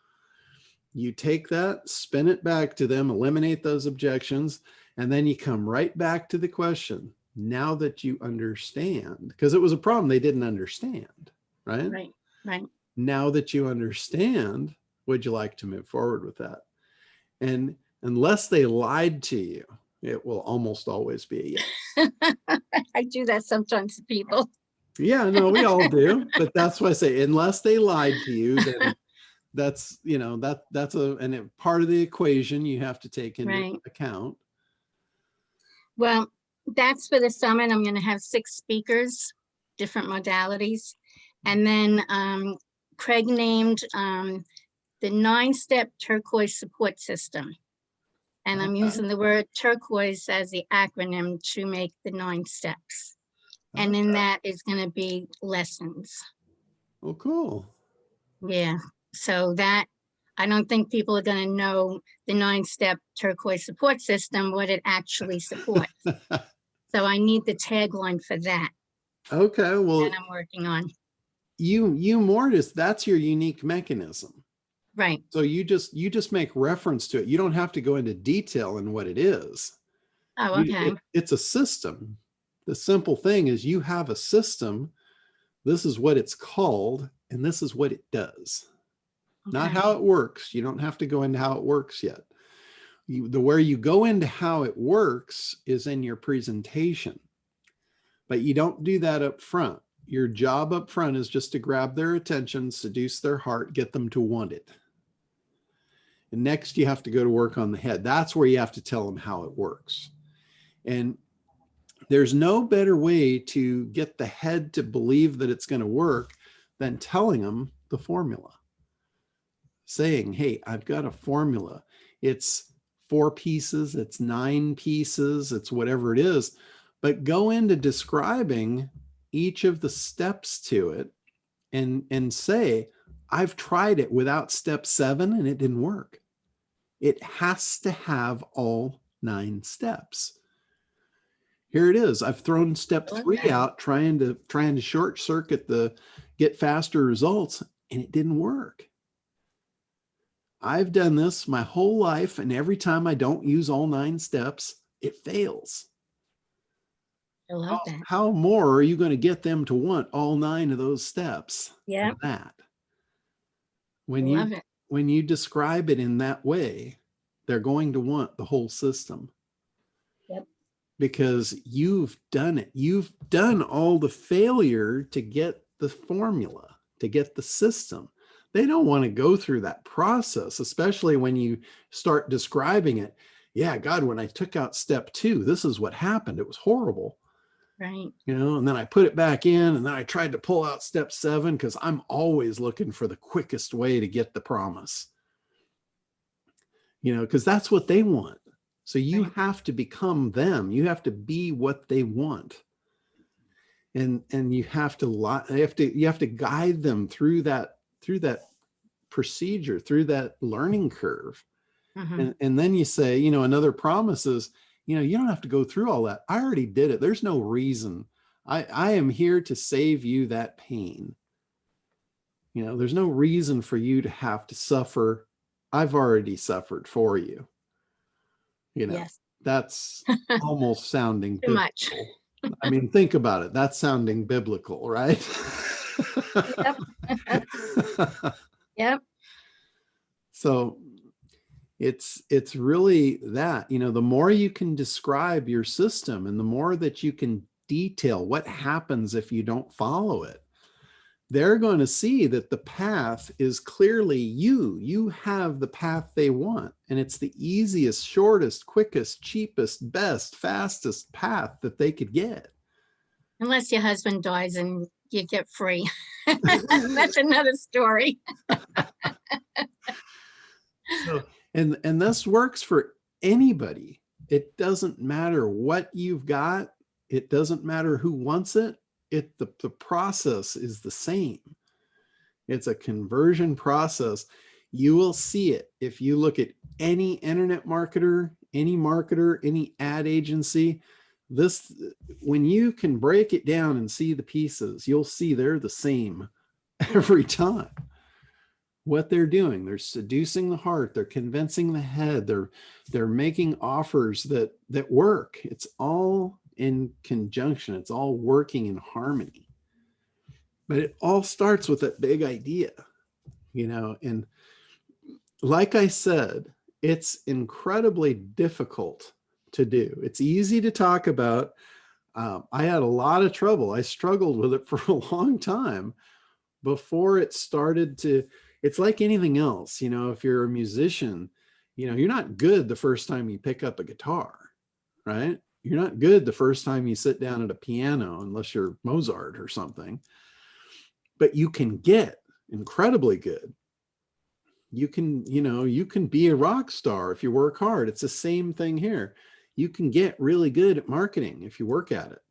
You take that, spin it back to them, eliminate those objections, and then you come right back to the question. Now that you understand, because it was a problem they didn't understand, right? Right. Now that you understand, would you like to move forward with that? And unless they lied to you, it will almost always be a yes. I do that sometimes to people. Yeah, no, we all do. But that's why I say, unless they lied to you, then that's, that's a part of the equation you have to take into account. Well, that's for the summit. I'm going to have 6 speakers, different modalities. And then Craig named the 9-step turquoise support system. And I'm using the word turquoise as the acronym to make the 9 steps. And in that is going to be lessons. Oh, cool. Yeah. So that, I don't think people are going to know the 9-step turquoise support system, what it actually supports. So I need the tagline for that. Okay. Well, that I'm working on. You Mortis, that's your unique mechanism. Right. So you just make reference to it. You don't have to go into detail in what it is. Oh, okay. It's a system. The simple thing is you have a system. This is what it's called, and this is what it does. Okay. Not how it works. You don't have to go into how it works yet. Where you go into how it works is in your presentation, but you don't do that up front. Your job up front is just to grab their attention, seduce their heart, get them to want it. And next you have to go to work on the head. That's where you have to tell them how it works. And there's no better way to get the head to believe that it's going to work than telling them the formula. Saying, hey, I've got a formula. It's 4 pieces, it's 9 pieces, it's whatever it is. But go into describing each of the steps to it and say, I've tried it without step 7 and it didn't work. It has to have all 9 steps. Here it is. I've thrown step 3 out, trying to short circuit get faster results, and it didn't work. I've done this my whole life, and every time I don't use all 9 steps, it fails. I love that. How more are you going to get them to want all 9 of those steps? Yeah. That. Love it. When you describe it in that way, they're going to want the whole system. Yep. Because you've done it. You've done all the failure to get the formula, to get the system. They don't want to go through that process, especially when you start describing it. Yeah, God, when I took out step 2, this is what happened. It was horrible. Right. And then I put it back in, and then I tried to pull out step 7 because I'm always looking for the quickest way to get the promise. Because that's what they want. So you have to become them. You have to be what they want. And you have to guide them through that procedure, through that learning curve. Mm-hmm. And then you say, another promise is, you don't have to go through all that. I already did it. There's no reason. I am here to save you that pain. There's no reason for you to have to suffer. I've already suffered for you. Yes. That's almost sounding Too biblical. much. I mean, think about it. That's sounding biblical, right? Yep. Yep. So it's really that, the more you can describe your system and the more that you can detail what happens if you don't follow it, they're going to see that the path is clearly you. You have the path they want. And it's the easiest, shortest, quickest, cheapest, best, fastest path that they could get. Unless your husband dies and you get free. That's another story. So, and this works for anybody. It doesn't matter what you've got. It doesn't matter who wants it. The process is the same. It's a conversion process. You will see it if you look at any internet marketer, any ad agency. This, when you can break it down and see the pieces, you'll see they're the same every time. What they're doing, they're seducing the heart, they're convincing the head, they're making offers that work. It's all in conjunction. It's all working in harmony. But it all starts with that big idea, you know, and like I said, it's incredibly difficult to do. It's easy to talk about. I had a lot of trouble. I struggled with it for a long time before it started to, it's like anything else, you know, if you're a musician, you know, you're not good the first time you pick up a guitar, right? You're not good the first time you sit down at a piano, unless you're Mozart or something, but you can get incredibly good. You can, you know, you can be a rock star if you work hard. It's the same thing here. You can get really good at marketing if you work at it.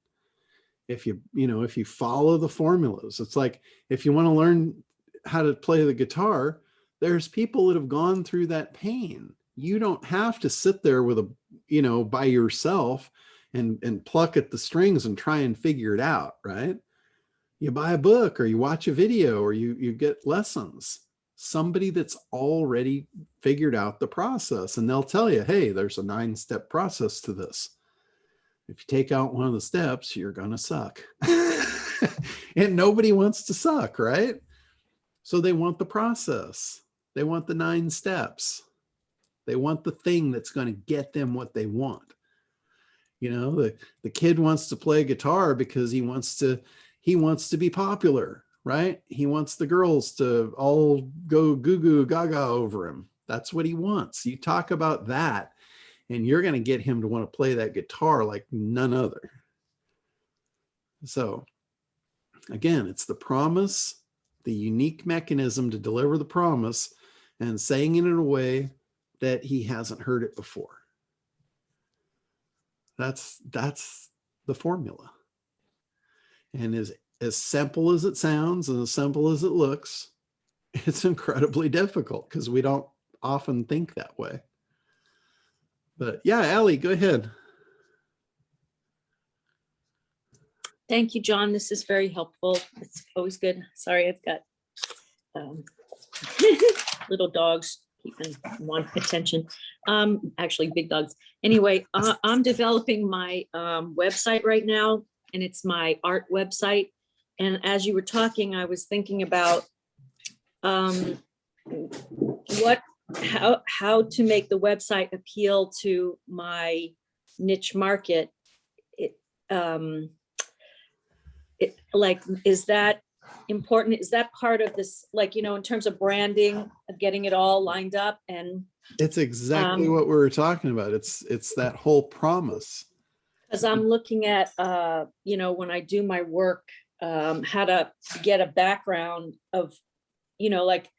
If you, you know, if you follow the formulas. It's like, if you want to learn how to play the guitar, there's people that have gone through that pain. You don't have to sit there with a, you know, by yourself and pluck at the strings and try and figure it out, right? You buy a book or you watch a video or you get lessons. Somebody that's already figured out the process, and they'll tell you, hey, there's a 9-step process to this. If you take out one of the steps, you're going to suck. And nobody wants to suck, right? So they want the process. They want the 9 steps. They want the thing that's going to get them what they want. You know, the kid wants to play guitar because he wants to be popular, right? He wants the girls to all go goo goo gaga over him. That's what he wants. You talk about that, and you're going to get him to want to play that guitar like none other. So again, it's the promise, the unique mechanism to deliver the promise, and saying it in a way that he hasn't heard it before. That's the formula. And as simple as it sounds and as simple as it looks, it's incredibly difficult because we don't often think that way. But yeah, Allie, go ahead. Thank you, John. This is very helpful. It's always good. Sorry, I've got little dogs keeping one attention. Actually, big dogs. Anyway, I'm developing my website right now, and it's my art website. And as you were talking, I was thinking about how to make the website appeal to my niche market. Like, is that important? Is that part of this, like, you know, in terms of branding, of getting it all lined up? And it's exactly what we were talking about. It's that whole promise. Because I'm looking at, you know, when I do my work, how to get a background of, you know, like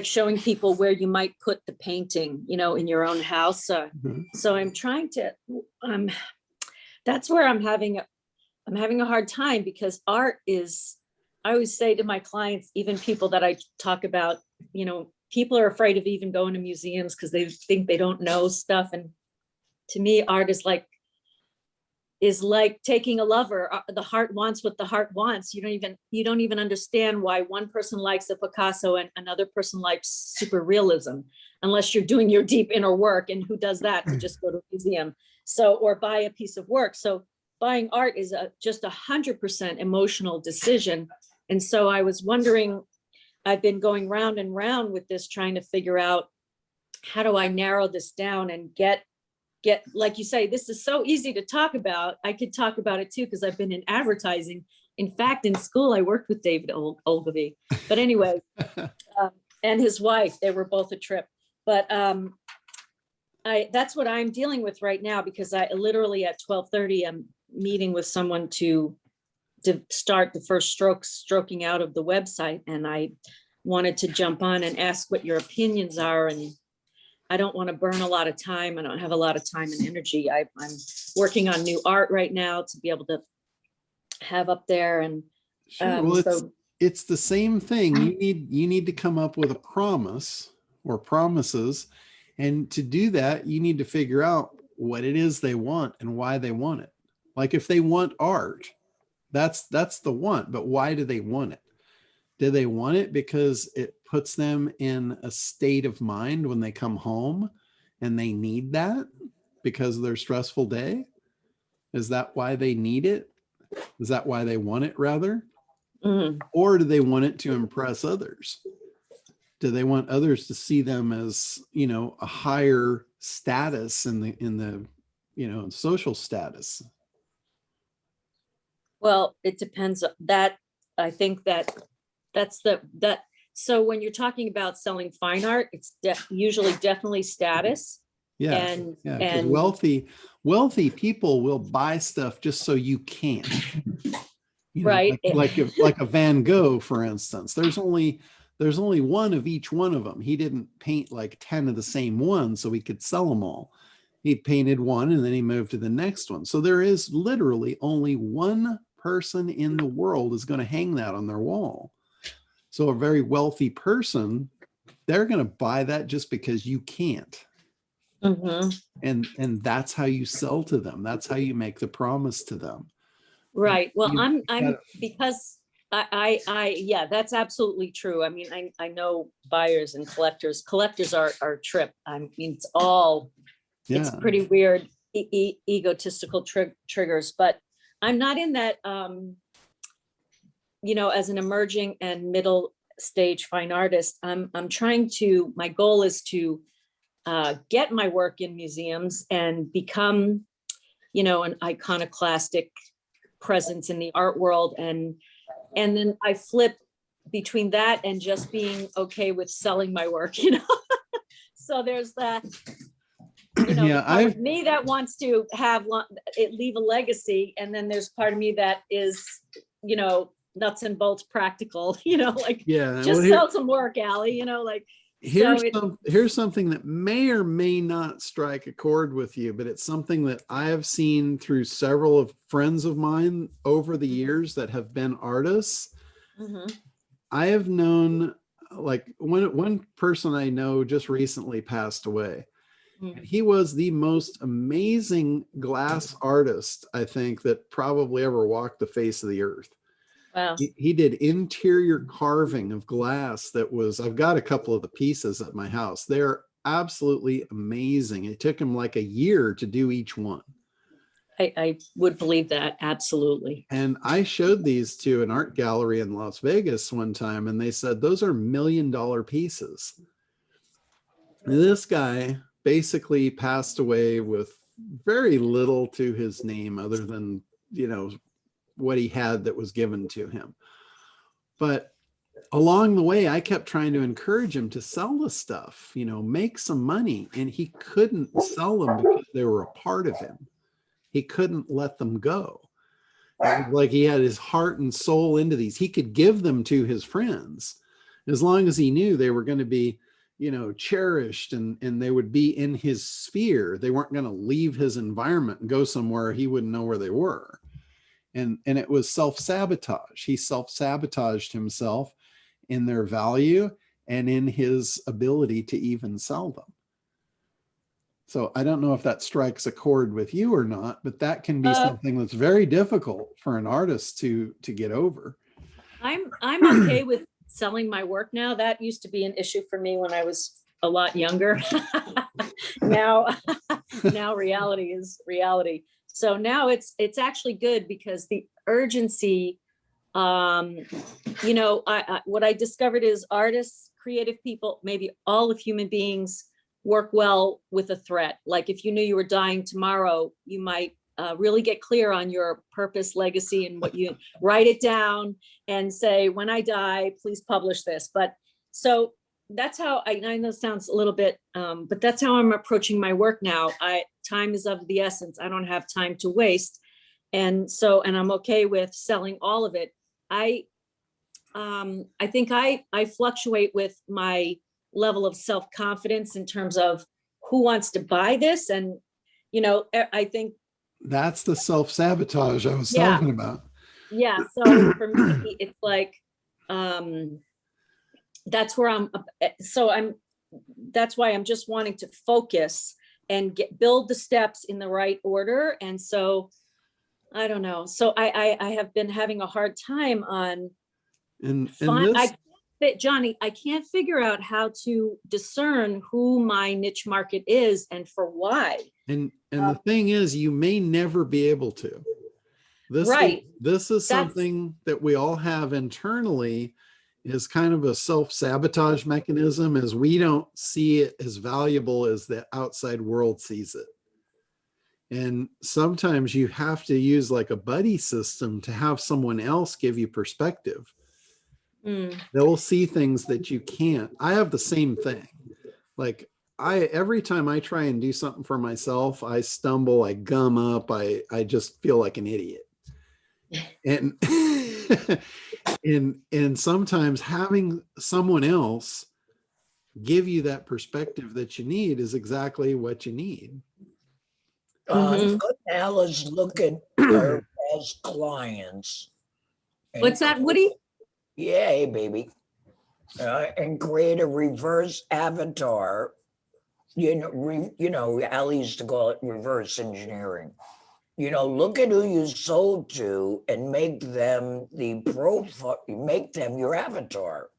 showing people where you might put the painting, you know, in your own house. So I'm trying to, that's where I'm having a hard time, because art is, I always say to my clients, even people that I talk about, you know, people are afraid of even going to museums because they think they don't know stuff. And to me, art is like taking a lover. The heart wants what the heart wants. You don't even understand why one person likes a Picasso and another person likes super realism, unless you're doing your deep inner work. And who does that to just go to a museum? So, or buy a piece of work. So buying art is just 100% emotional decision. And so I was wondering, I've been going round and round with this, trying to figure out, how do I narrow this down and get, like you say, this is so easy to talk about. I could talk about it too, because I've been in advertising, In fact, in school, I worked with David Ogilvy. But anyway, and his wife, they were both a trip. But that's what I'm dealing with right now, because I literally at 12:30, I'm meeting with someone to start the first stroking out of the website. And I wanted to jump on and ask what your opinions are. And I don't want to burn a lot of time. I don't have a lot of time and energy. I'm working on new art right now to be able to have up there. And Sure. Well, it's the same thing. You need to come up with a promise or promises. And to do that, you need to figure out what it is they want and why they want it. Like if they want art, that's the want, but why do they want it? Do they want it because it puts them in a state of mind when they come home and they need that because of their stressful day? Is that why they need it? Is that why they want it rather? Mhm. Or do they want it to impress others? Do they want others to see them as, you know, a higher status in the, you know, social status? Well, it depends that I think that's so when you're talking about selling fine art, it's usually definitely status. Yeah. And Yeah. Because wealthy people will buy stuff just so you can. You know, right. like a Van Gogh, for instance, there's only one of each one of them. He didn't paint like 10 of the same one so he could sell them all. He painted one and then he moved to the next one. So there is literally only one person in the world is going to hang that on their wall. So a very wealthy person, they're going to buy that just because you can't. Mhm. And that's how you sell to them. That's how you make the promise to them. Right. Well, You I'm because yeah, that's absolutely true. I mean, I know buyers and collectors. Collectors are trip. I mean, it's pretty weird, egotistical triggers, but I'm not in that, you know, as an emerging and middle stage fine artist, my goal is to get my work in museums and become, you know, an iconoclastic presence in the art world. And then I flip between that and just being okay with selling my work, you know? So there's that, you know, Yeah, the part of me that wants to leave a legacy. And then there's part of me that is, you know, nuts and bolts practical, you know, like, just sell some work, Allie, you know, like, here's something that may or may not strike a chord with you, but it's something that I have seen through several of friends of mine over the years that have been artists. Mhm. I have known, like one person I know just recently passed away. And he was the most amazing glass artist, I think, that probably ever walked the face of the earth. Wow. He did interior carving of glass that was, I've got a couple of the pieces at my house. They're absolutely amazing. It took him like a year to do each one. I would believe that. Absolutely. And I showed these to an art gallery in Las Vegas one time, and they said, those are $1 million pieces. This guy basically passed away with very little to his name other than, you know, what he had that was given to him. But along the way, I kept trying to encourage him to sell the stuff, you know, make some money. And he couldn't sell them because they were a part of him. He couldn't let them go. It was like he had his heart and soul into these. He could give them to his friends as long as he knew they were going to be, you know, cherished and they would be in his sphere. They weren't going to leave his environment and go somewhere he wouldn't know where they were. And it was self-sabotage. He self-sabotaged himself in their value and in his ability to even sell them. So I don't know if that strikes a chord with you or not, but that can be something that's very difficult for an artist to get over. I'm okay with selling my work now. That used to be an issue for me when I was a lot younger. Now reality is reality. So now it's actually good because the urgency, you know, what I discovered is artists, creative people, maybe all of human beings work well with a threat. Like if you knew you were dying tomorrow, you might really get clear on your purpose, legacy, and what you write it down and say, when I die, please publish this. But so that's how I know it sounds a little bit, but that's how I'm approaching my work now. Time is of the essence. I don't have time to waste. And so, and I'm okay with selling all of it. I think I fluctuate with my level of self-confidence in terms of who wants to buy this. And, you know, I think That's the self-sabotage I was Yeah. talking about. yeah. So for me, it's like, that's where that's why I'm just wanting to focus and build the steps in the right order. And so, I don't know. So I have been having a hard time on, And Johnny, I can't figure out how to discern who my niche market is and for why. And the thing is, you may never be able to. Right. This is That's- something that we all have internally, is kind of a self-sabotage mechanism, as we don't see it as valuable as the outside world sees it. And sometimes you have to use like a buddy system to have someone else give you perspective. They'll see things that you can't. I have the same thing. Like every time I try and do something for myself, I stumble, I gum up, I just feel like an idiot. And and sometimes having someone else give you that perspective that you need is exactly what you need. Al is looking for as clients. What's that, Woody? Yay, baby. And create a reverse avatar. Al used to call it reverse engineering. Look at who you sold to and make them the profile, make them your avatar.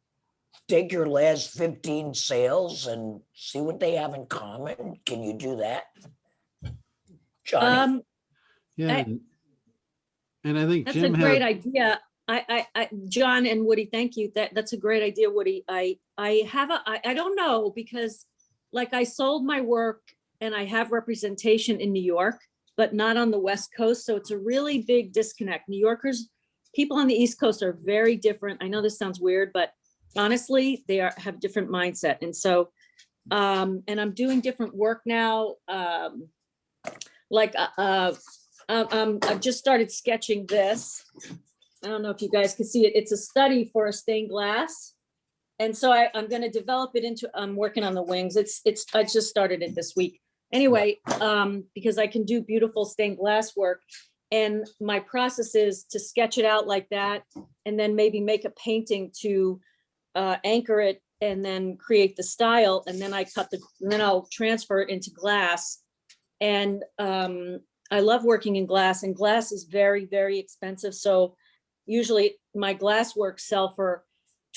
Take your last 15 sales and see what they have in common. Can you do that? Johnny? Yeah. And I think That's Jim a great idea. John and Woody, thank you. That's a great idea, Woody. I don't know, because like I sold my work and I have representation in New York, but not on the West Coast. So it's a really big disconnect. New Yorkers, people on the East Coast are very different. I know this sounds weird, but honestly, they have different mindset. And so, and I'm doing different work now. I've just started sketching this. I don't know if you guys can see it. It's a study for a stained glass. And so I'm going to develop it into, I'm working on the wings. I just started it this week. Anyway, because I can do beautiful stained glass work. And my process is to sketch it out like that, and then maybe make a painting to anchor it, and then create the style. And then then I'll transfer it into glass. And I love working in glass, and glass is very, very expensive. So usually my glass works sell for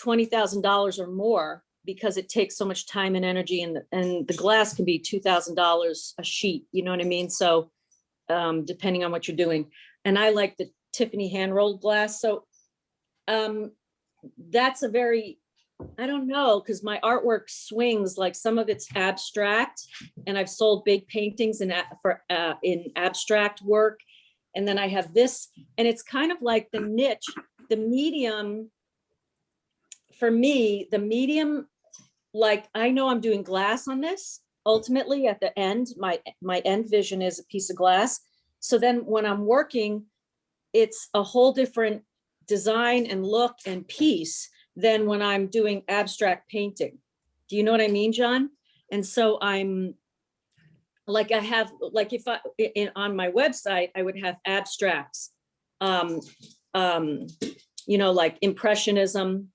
$20,000 or more, because it takes so much time and energy, and the glass can be $2,000 a sheet. You know what I mean? So depending on what you're doing. And I like the Tiffany hand rolled glass. So that's a very, I don't know, because my artwork swings, like some of it's abstract, and I've sold big paintings in abstract work. And then I have this, and it's kind of like the niche, the medium. For me, the medium, like I know I'm doing glass on this. Ultimately, at the end, my end vision is a piece of glass. So then when I'm working, it's a whole different design and look and piece than when I'm doing abstract painting. Do you know what I mean, John? And so I'm like, I have, like if on my website, I would have abstracts, like impressionism.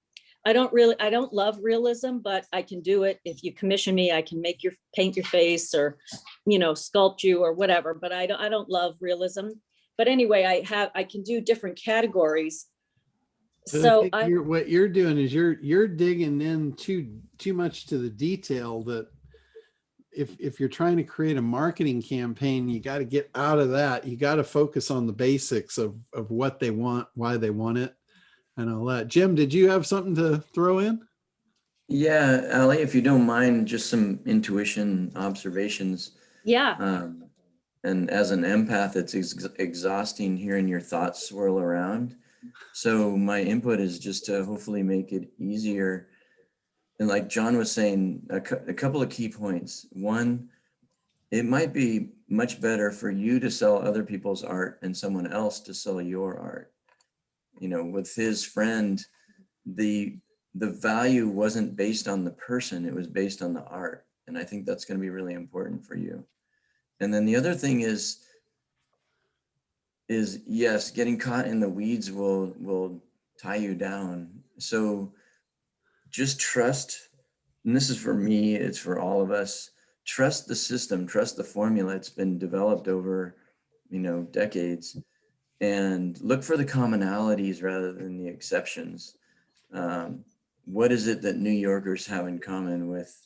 I don't love realism, but I can do it. If you commission me, I can paint your face, or, sculpt you or whatever, but I don't love realism. But anyway, I can do different categories. So what you're doing is you're digging in too much to the detail, that if you're trying to create a marketing campaign, you got to get out of that. You got to focus on the basics of what they want, why they want it, and all that. Jim, did you have something to throw in? Yeah, Ali, if you don't mind, just some intuition observations. Yeah. And as an empath, it's exhausting hearing your thoughts swirl around. So my input is just to hopefully make it easier. And like John was saying, a couple of key points. One, it might be much better for you to sell other people's art and someone else to sell your art. You know, with his friend, the value wasn't based on the person, it was based on the art. And I think that's going to be really important for you. And then the other thing is yes, getting caught in the weeds will tie you down. So just trust, and this is for me, it's for all of us, trust the system, trust the formula. It's been developed over, you know, decades, and look for the commonalities rather than the exceptions. What is it that New Yorkers have in common with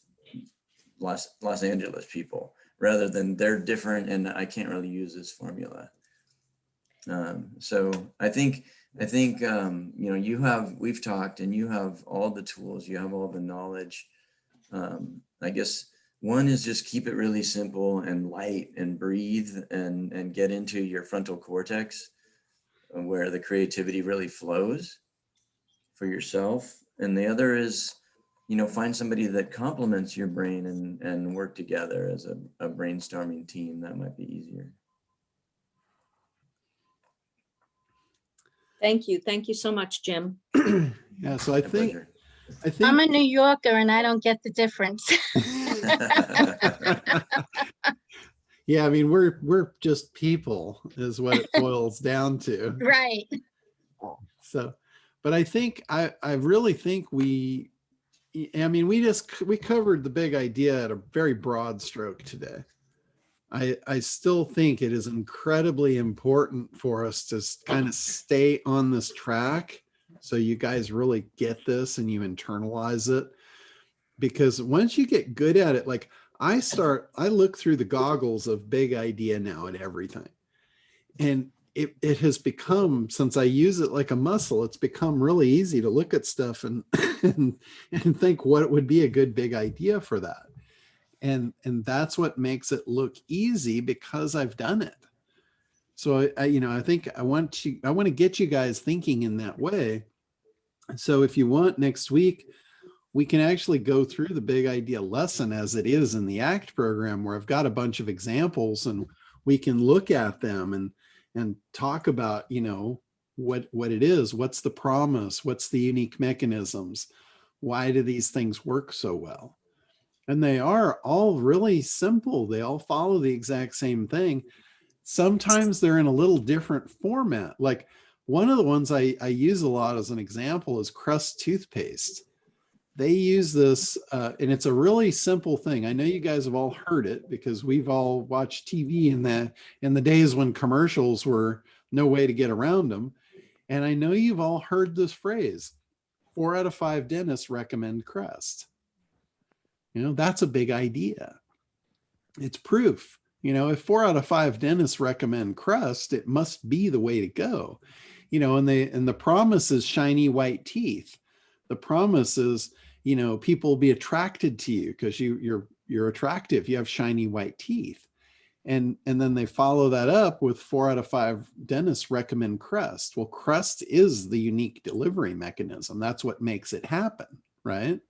Los Angeles people, rather than they're different and I can't really use this formula? So I think you know, we've talked and you have all the tools, you have all the knowledge. I guess one is just keep it really simple and light and breathe and get into your frontal cortex where the creativity really flows for yourself. And the other is, you know, find somebody that complements your brain and work together as a brainstorming team. That might be easier. Thank you. Thank you so much, Jim. Yeah, so I My think pleasure. I'm a New Yorker and I don't get the difference. yeah, I mean, we're just people is what it boils down to. Right. So, but I think I really think we covered the big idea at a very broad stroke today. I still think it is incredibly important for us to kind of stay on this track so you guys really get this and you internalize it. Because once you get good at it, like I look through the goggles of big idea now at everything. And it has become, since I use it like a muscle, it's become really easy to look at stuff and and think what would be a good big idea for that. And that's what makes it look easy because I've done it. So I think I want to get you guys thinking in that way. So if you want, next week, we can actually go through the big idea lesson as it is in the ACT program, where I've got a bunch of examples and we can look at them and talk about, you know, what it is, what's the promise, what's the unique mechanisms, why do these things work so well? And they are all really simple. They all follow the exact same thing. Sometimes they're in a little different format. Like one of the ones I use a lot as an example is Crest toothpaste. They use this, and it's a really simple thing. I know you guys have all heard it because we've all watched TV in the days when commercials were no way to get around them. And I know you've all heard this phrase, 4 out of 5 dentists recommend Crest. You know, that's a big idea. It's proof. You know, if 4 out of 5 dentists recommend Crest, it must be the way to go. You know, and the promise is shiny white teeth. The promise is, you know, people will be attracted to you because you're attractive. You have shiny white teeth. And then they follow that up with 4 out of 5 dentists recommend Crest. Well, Crest is the unique delivery mechanism. That's what makes it happen, right?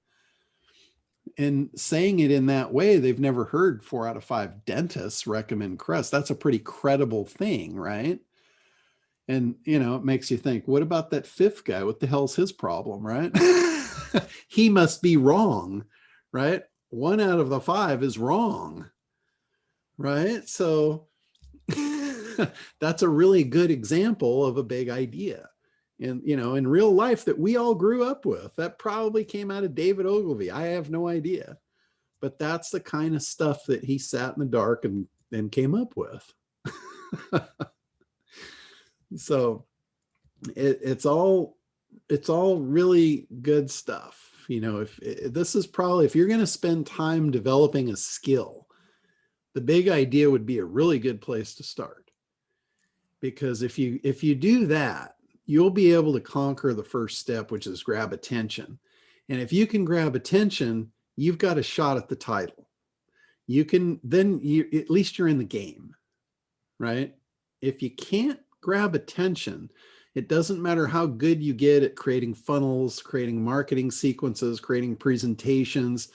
And saying it in that way, they've never heard 4 out of 5 dentists recommend Crest. That's a pretty credible thing, right? And, you know, it makes you think, what about that 5th guy? What the hell's his problem, right? He must be wrong, right? 1 out of the 5 is wrong, right? So that's a really good example of a big idea. And, you know, in real life that we all grew up with, that probably came out of David Ogilvy. I have no idea, but that's the kind of stuff that he sat in the dark and came up with. So it's all really good stuff. You know, if you're going to spend time developing a skill, the big idea would be a really good place to start. Because if you do that, you'll be able to conquer the first step, which is grab attention. And if you can grab attention, you've got a shot at the title. At least you're in the game, right? If you can't grab attention, it doesn't matter how good you get at creating funnels, creating marketing sequences, creating presentations,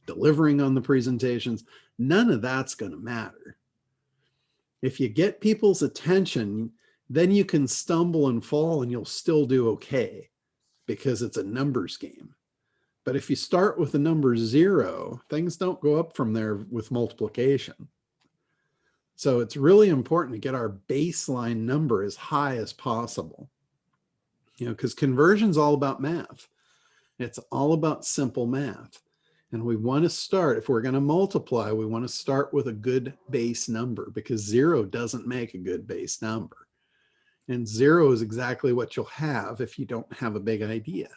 delivering on the presentations. None of that's going to matter. If you get people's attention, then you can stumble and fall and you'll still do okay because it's a numbers game. But if you start with the number 0, things don't go up from there with multiplication. So it's really important to get our baseline number as high as possible, because conversion's all about math. It's all about simple math. And we want to start, if we're going to multiply, we want to start with a good base number, because 0 doesn't make a good base number. And 0 is exactly what you'll have if you don't have a big idea.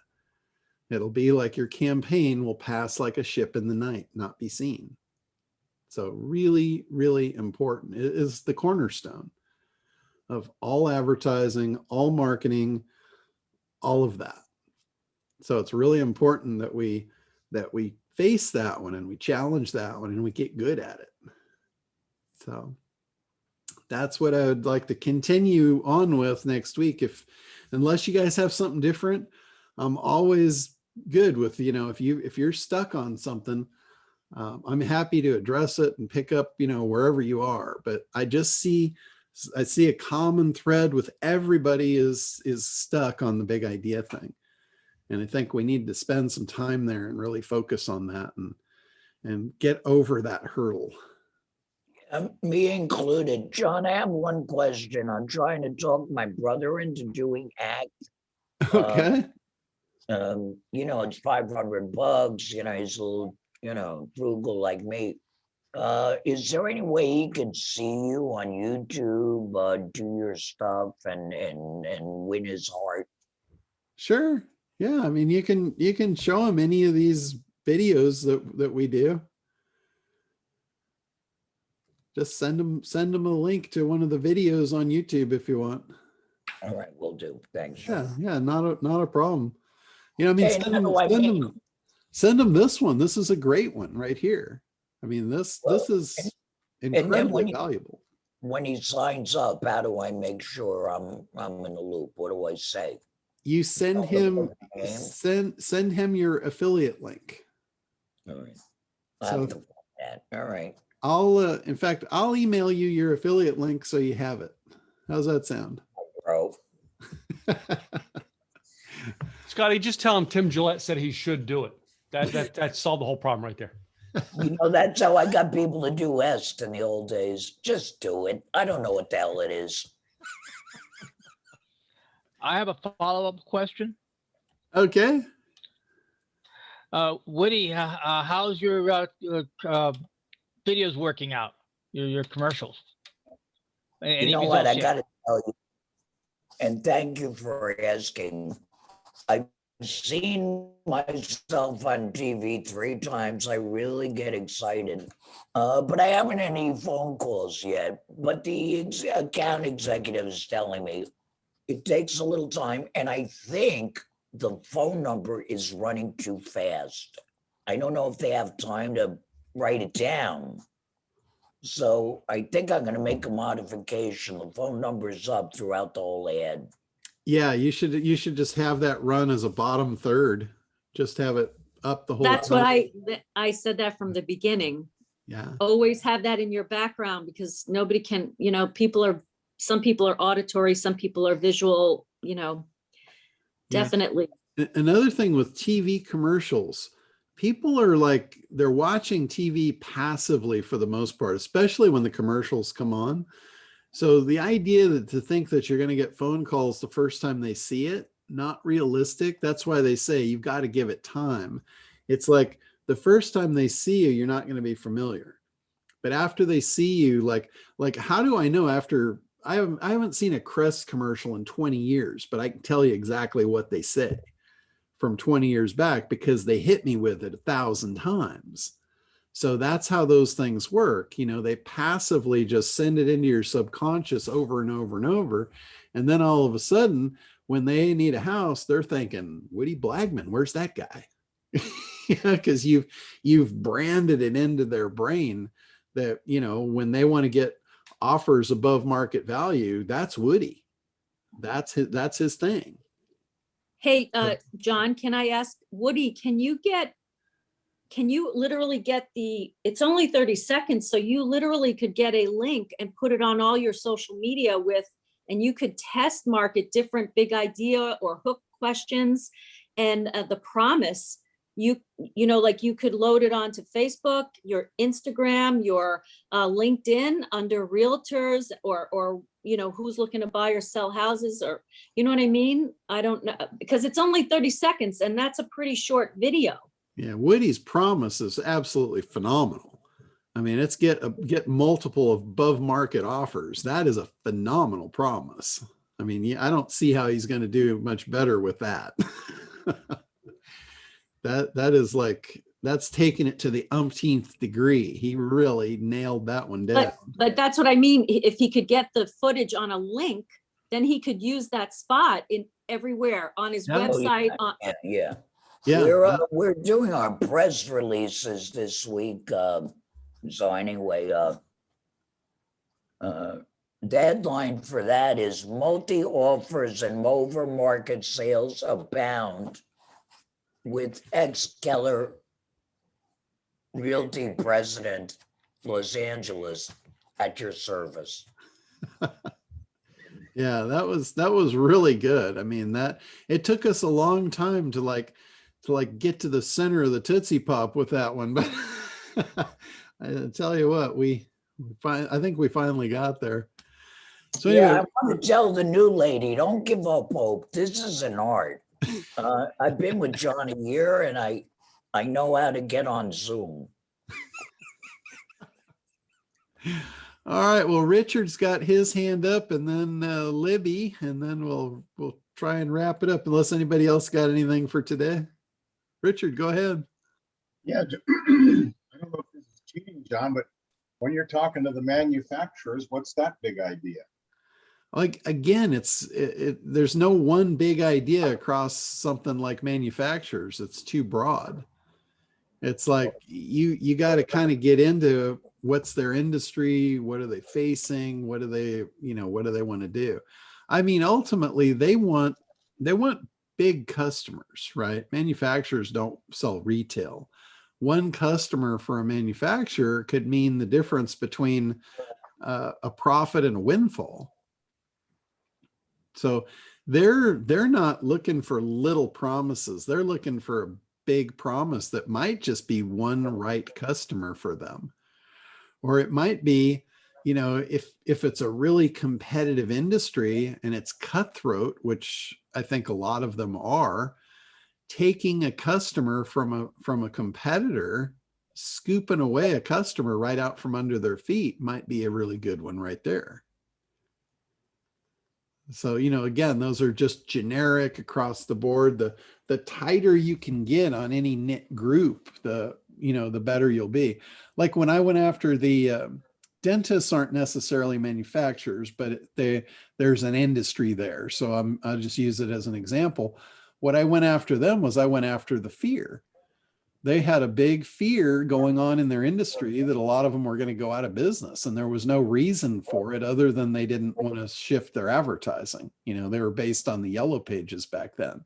It'll be like your campaign will pass like a ship in the night, not be seen. So really, really important. It is the cornerstone of all advertising, all marketing, all of that. So it's really important that we face that one and we challenge that one and we get good at it. So that's what I would like to continue on with next week. Unless you guys have something different, I'm always good with, if you're stuck on something, I'm happy to address it and pick up, wherever you are. But I see a common thread with everybody is stuck on the big idea thing. And I think we need to spend some time there and really focus on that and get over that hurdle. Me included. John, I have one question. I'm trying to talk my brother into doing ACT. Okay. It's $500. He's a little, frugal like me. Is there any way he could see you on YouTube, do your stuff and win his heart? Sure. Yeah. I mean, you can show him any of these videos that we do. Just send him a link to one of the videos on YouTube if you want. All right, will do. Thanks. Yeah, not a problem. I mean, Hey, send him this one. This is a great one right here. I mean, this is incredibly valuable. When he signs up, how do I make sure I'm in the loop? What do I say? You send him your affiliate link. All right. So all right. in fact, I'll email you your affiliate link so you have it. How's that sound? Bro. Scotty, just tell him Tim Gillette said he should do it. That solved the whole problem right there. That's how I got people to do EST in the old days. Just do it. I don't know what the hell it is. I have a follow-up question. Okay. Woody, how's your videos working out? Your commercials? You know what? I got to tell you, and thank you for asking. I've seen myself on TV 3 times. I really get excited, but I haven't had any phone calls yet. But the account executive is telling me it takes a little time, and I think the phone number is running too fast. I don't know if they have time to write it down. So I think I'm going to make a modification. The phone number is up throughout the whole ad. Yeah, you should just have that run as a bottom third. Just have it up the whole. That's what I said that from the beginning. Yeah. Always have that in your background, because nobody can, some people are auditory, some people are visual, definitely. Another thing with TV commercials, people are they're watching TV passively for the most part, especially when the commercials come on. So the idea to think that you're going to get phone calls the first time they see it, not realistic. That's why they say you've got to give it time. It's like the first time they see you, you're not going to be familiar. But after they see you, like how do I know after I haven't seen a Crest commercial in 20 years, but I can tell you exactly what they say from 20 years back because they hit me with it 1,000 times. So that's how those things work. They passively just send it into your subconscious over and over and over. And then all of a sudden, when they need a house, they're thinking, Woody Blagman, where's that guy? Because you've branded it into their brain that, when they want to get offers above market value, that's Woody. That's his thing. Hey, John, can I ask Woody, can you literally get it's only 30 seconds, so you literally could get a link and put it on all your social media and you could test market different big idea or hook questions and the promise, you know, like you could load it onto Facebook, your Instagram, your LinkedIn under realtors or, you know, who's looking to buy or sell houses, or, you know what I mean? I don't know, because it's only 30 seconds and that's a pretty short video. Yeah, Woody's promise is absolutely phenomenal. I mean, it's get multiple above market offers. That is a phenomenal promise. I mean, I don't see how he's going to do much better with that. That is like, that's taking it to the umpteenth degree. He really nailed that one down. But that's what I mean. If he could get the footage on a link, then he could use that spot in everywhere on his website. Yeah. Yeah, We're doing our press releases this week. So anyway, deadline for that is multi-offers and over market sales abound with ex-Keller Realty President, Los Angeles, at your service. yeah, that was really good. I mean, it took us a long time to get to the center of the Tootsie Pop with that one, but I tell you what, I think we finally got there. So anyway, yeah, I want to tell the new lady, don't give up hope. This is an art. I've been with John a year and I know how to get on Zoom. all right, well, Richard's got his hand up, and then Libby, and then we'll try and wrap it up unless anybody else got anything for today. Richard, go ahead. Yeah, I don't know if this is cheating, John, but when you're talking to the manufacturers, what's that big idea? Like, again, there's no one big idea across something like manufacturers. It's too broad. It's like you got to kind of get into what's their industry, what are they facing, what do they want to do? I mean, ultimately they want big customers, right? Manufacturers don't sell retail. One customer for a manufacturer could mean the difference between a profit and a windfall. So they're not looking for little promises. They're looking for a big promise that might just be one right customer for them. Or it might be, you know, if it's a really competitive industry and it's cutthroat, which I think a lot of them are, taking a customer from a competitor, scooping away a customer right out from under their feet might be a really good one right there. So, you know, again, those are just generic across the board. The tighter you can get on any knit group, the better you'll be. Like when I went after the dentists aren't necessarily manufacturers, but there's an industry there. So I'll just use it as an example. What I went after them was I went after the fear. They had a big fear going on in their industry that a lot of them were going to go out of business. And there was no reason for it other than they didn't want to shift their advertising. You know, they were based on the yellow pages back then.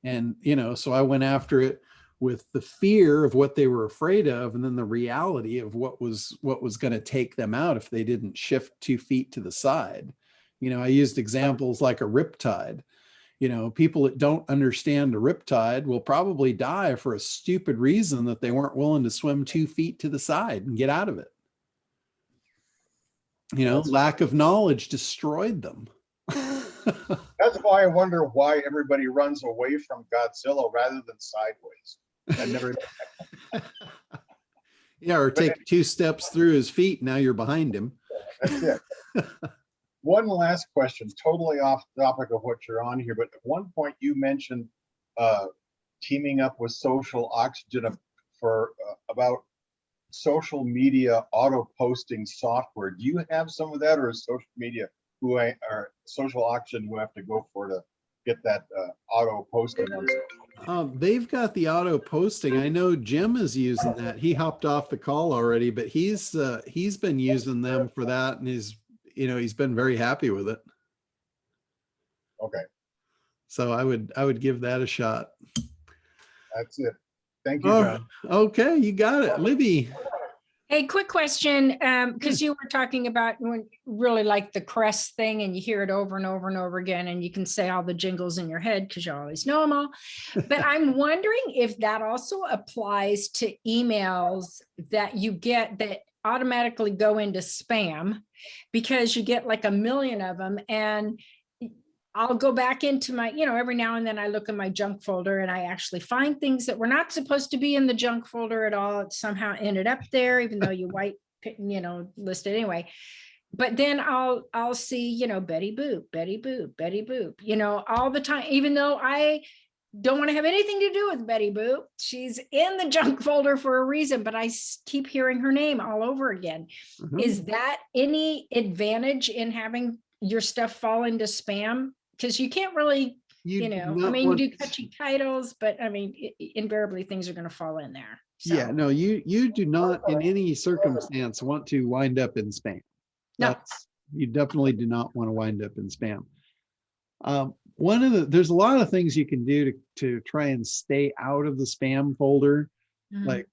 And, you know, so I went after it with the fear of what they were afraid of, and then the reality of what was going to take them out if they didn't shift 2 feet to the side. You know, I used examples like a riptide. You know, people that don't understand a riptide will probably die for a stupid reason that they weren't willing to swim 2 feet to the side and get out of it. You know, lack of knowledge destroyed them. That's why I wonder why everybody runs away from Godzilla rather than sideways. I never. Yeah, or take 2 steps through his feet. Now you're behind him. That's it. One last question, totally off topic of what you're on here, but at one point you mentioned teaming up with Social Oxygen for about social media auto posting software. Do you have some of that, or is social media or Social Oxygen who have to go for to get that auto posting on social? They've got the auto posting. I know Jim is using that. He hopped off the call already, but he's been using them for that, and he's been very happy with it. Okay, So I would give that a shot. that's it. Thank you, Oh, John. okay, you got it, Libby. Hey, quick question, because you were talking about when really like the crest thing, and you hear it over and over and over again, and you can say all the jingles in your head because you always know them all. But I'm wondering if that also applies to emails that you get that automatically go into spam, because you get like a million of them, and I'll go back into my, every now and then I look in my junk folder and I actually find things that were not supposed to be in the junk folder at all. It somehow ended up there, even though you listed anyway. But then I'll see, Betty Boop, Betty Boop, Betty Boop, all the time, even though I don't want to have anything to do with Betty Boop. She's in the junk folder for a reason, but I keep hearing her name all over again. Mhm. Is that any advantage in having your stuff fall into spam? Because you can't really, You do I not mean, you want- do catchy titles, but I mean, invariably things are going to fall in there. Yeah, So, no, you do not in any circumstance want to wind up in spam. No. You definitely do not want to wind up in spam. There's a lot of things you can do to try and stay out of the spam folder. Mhm. Like,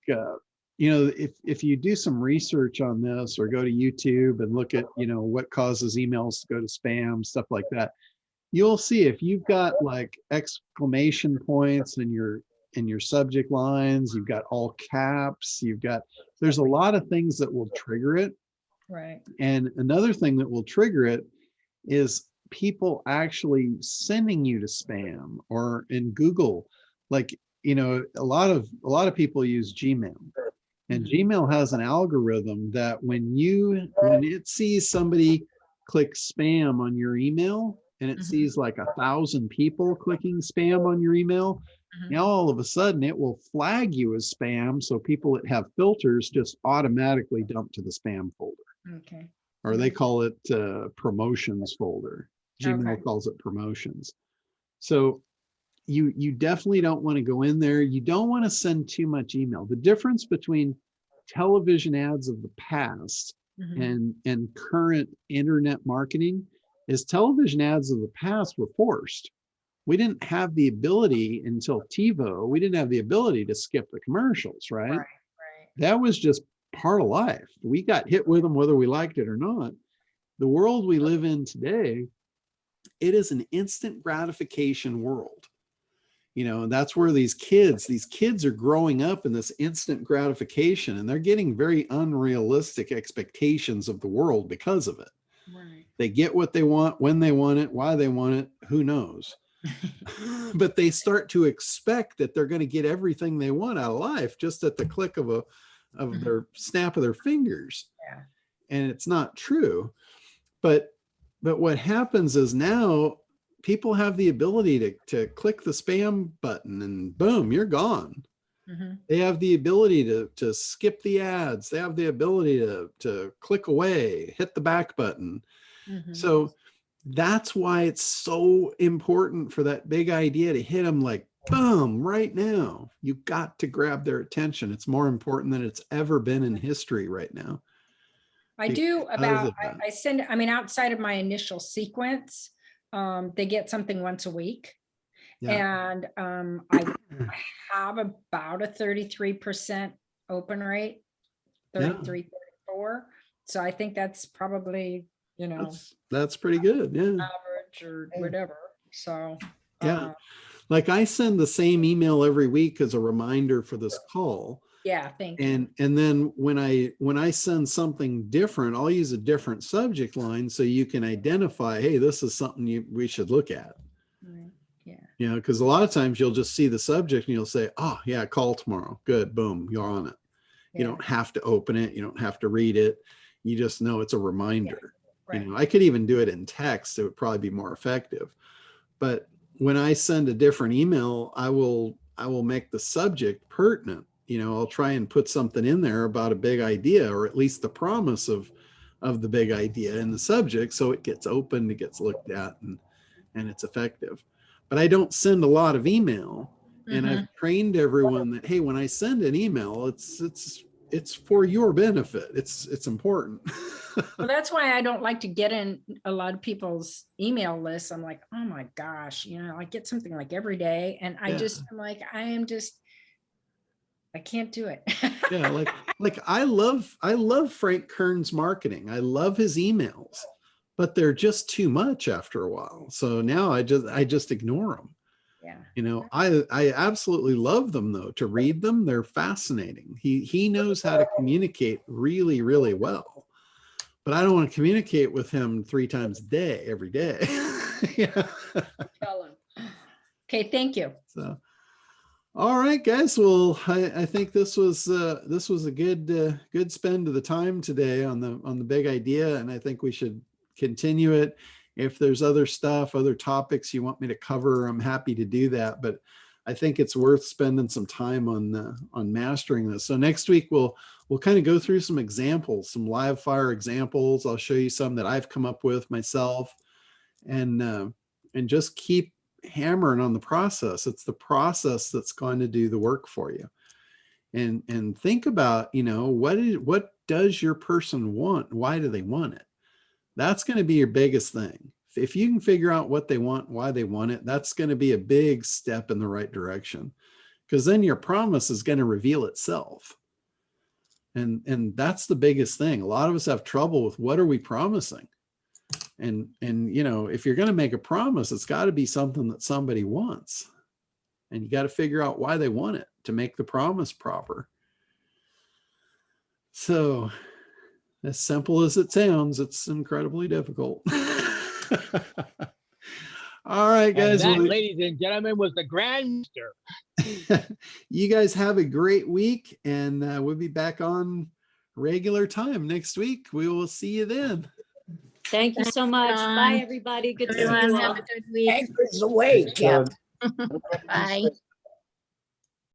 if you do some research on this, or go to YouTube and look at, what causes emails to go to spam, stuff like that, you'll see if you've got like exclamation points in your subject lines, you've got all caps, there's a lot of things that will trigger it. Right. And another thing that will trigger it is people actually sending you to spam, or in Google, like, a lot of people use Gmail, and Gmail has an algorithm that when it sees somebody click spam on your email, and it sees like 1,000 people clicking spam on your email, now all of a sudden it will flag you as spam. So people that have filters just automatically dump to the spam folder, Okay. or they call it promotions folder. Gmail Okay. calls it promotions. So you definitely don't want to go in there. You don't want to send too much email. The difference between television ads of the past Mhm. and current internet marketing is television ads of the past were forced. We didn't have the ability until TiVo. We didn't have the ability to skip the commercials, right? Right. That was just part of life. We got hit with them whether we liked it or not. The world we live in today, it is an instant gratification world. That's where these kids are growing up in this instant gratification, and they're getting very unrealistic expectations of the world because of it. Right. They get what they want, when they want it, why they want it, who knows? But they start to expect that they're going to get everything they want out of life just at the click of their snap of their fingers. Yeah. And it's not true. But what happens is now people have the ability to click the spam button and boom, you're gone. Mhm. They have the ability to skip the ads. They have the ability to click away, hit the back button. Mhm. So that's why it's so important for that big idea to hit them like, boom, right now. You got to grab their attention. It's more important than it's ever been in history right now. I do Because of that. I send, I mean, outside of my initial sequence, they get something once a week. Yeah. And I have about a 33% open rate, 33, 34. So I think that's probably, That's pretty good. Yeah. average or whatever. So Yeah. Like I send the same email every week as a reminder for this call. yeah, thank you. And then when I send something different, I'll use a different subject line so you can identify, hey, this is something we should look at. Right. Yeah. Because a lot of times you'll just see the subject and you'll say, oh yeah, call tomorrow. Good. Boom. You're on it. You Yeah. don't have to open it. You don't have to read it. You just know it's a reminder. Right. I could even do it in text. It would probably be more effective. But when I send a different email, I will make the subject pertinent. I'll try and put something in there about a big idea, or at least the promise of the big idea in the subject, so it gets opened, it gets looked at, and it's effective. But I don't send a lot of email, And I've trained everyone that, hey, when I send an email, it's for your benefit. It's important. Well, that's why I don't like to get in a lot of people's email lists. I'm like, oh my gosh, I get something like every day. And I'm like, I can't do it. Yeah, like I love Frank Kern's marketing. I love his emails, but they're just too much after a while. So now I just ignore them. Yeah. I absolutely love them though. To read them, they're fascinating. He knows how to communicate really, really well. But I don't want to communicate with him 3 times a day, every day. Yeah. Tell him. Okay, thank you. So, all right, guys. Well, I think this was a good spend of the time today on the big idea, and I think we should continue it. If there's other stuff, other topics you want me to cover, I'm happy to do that. But I think it's worth spending some time on mastering this. So next week we'll kind of go through some examples, some live fire examples. I'll show you some that I've come up with myself, and just keep hammering on the process. It's the process that's going to do the work for you. And think about, what does your person want? Why do they want it? That's going to be your biggest thing. If you can figure out what they want, why they want it, that's going to be a big step in the right direction, because then your promise is going to reveal itself. And that's the biggest thing. A lot of us have trouble with, what are we promising? And if you're going to make a promise, it's got to be something that somebody wants. And you got to figure out why they want it to make the promise proper. So, as simple as it sounds, it's incredibly difficult. All right, guys. And that, ladies and gentlemen, was the Grand Master. You guys have a great week, and we'll be back on regular time next week. We will see you then. Thank you so much. Bye, everybody. Good to see you Everyone all. have a good week. Anchors away, Cap. Bye.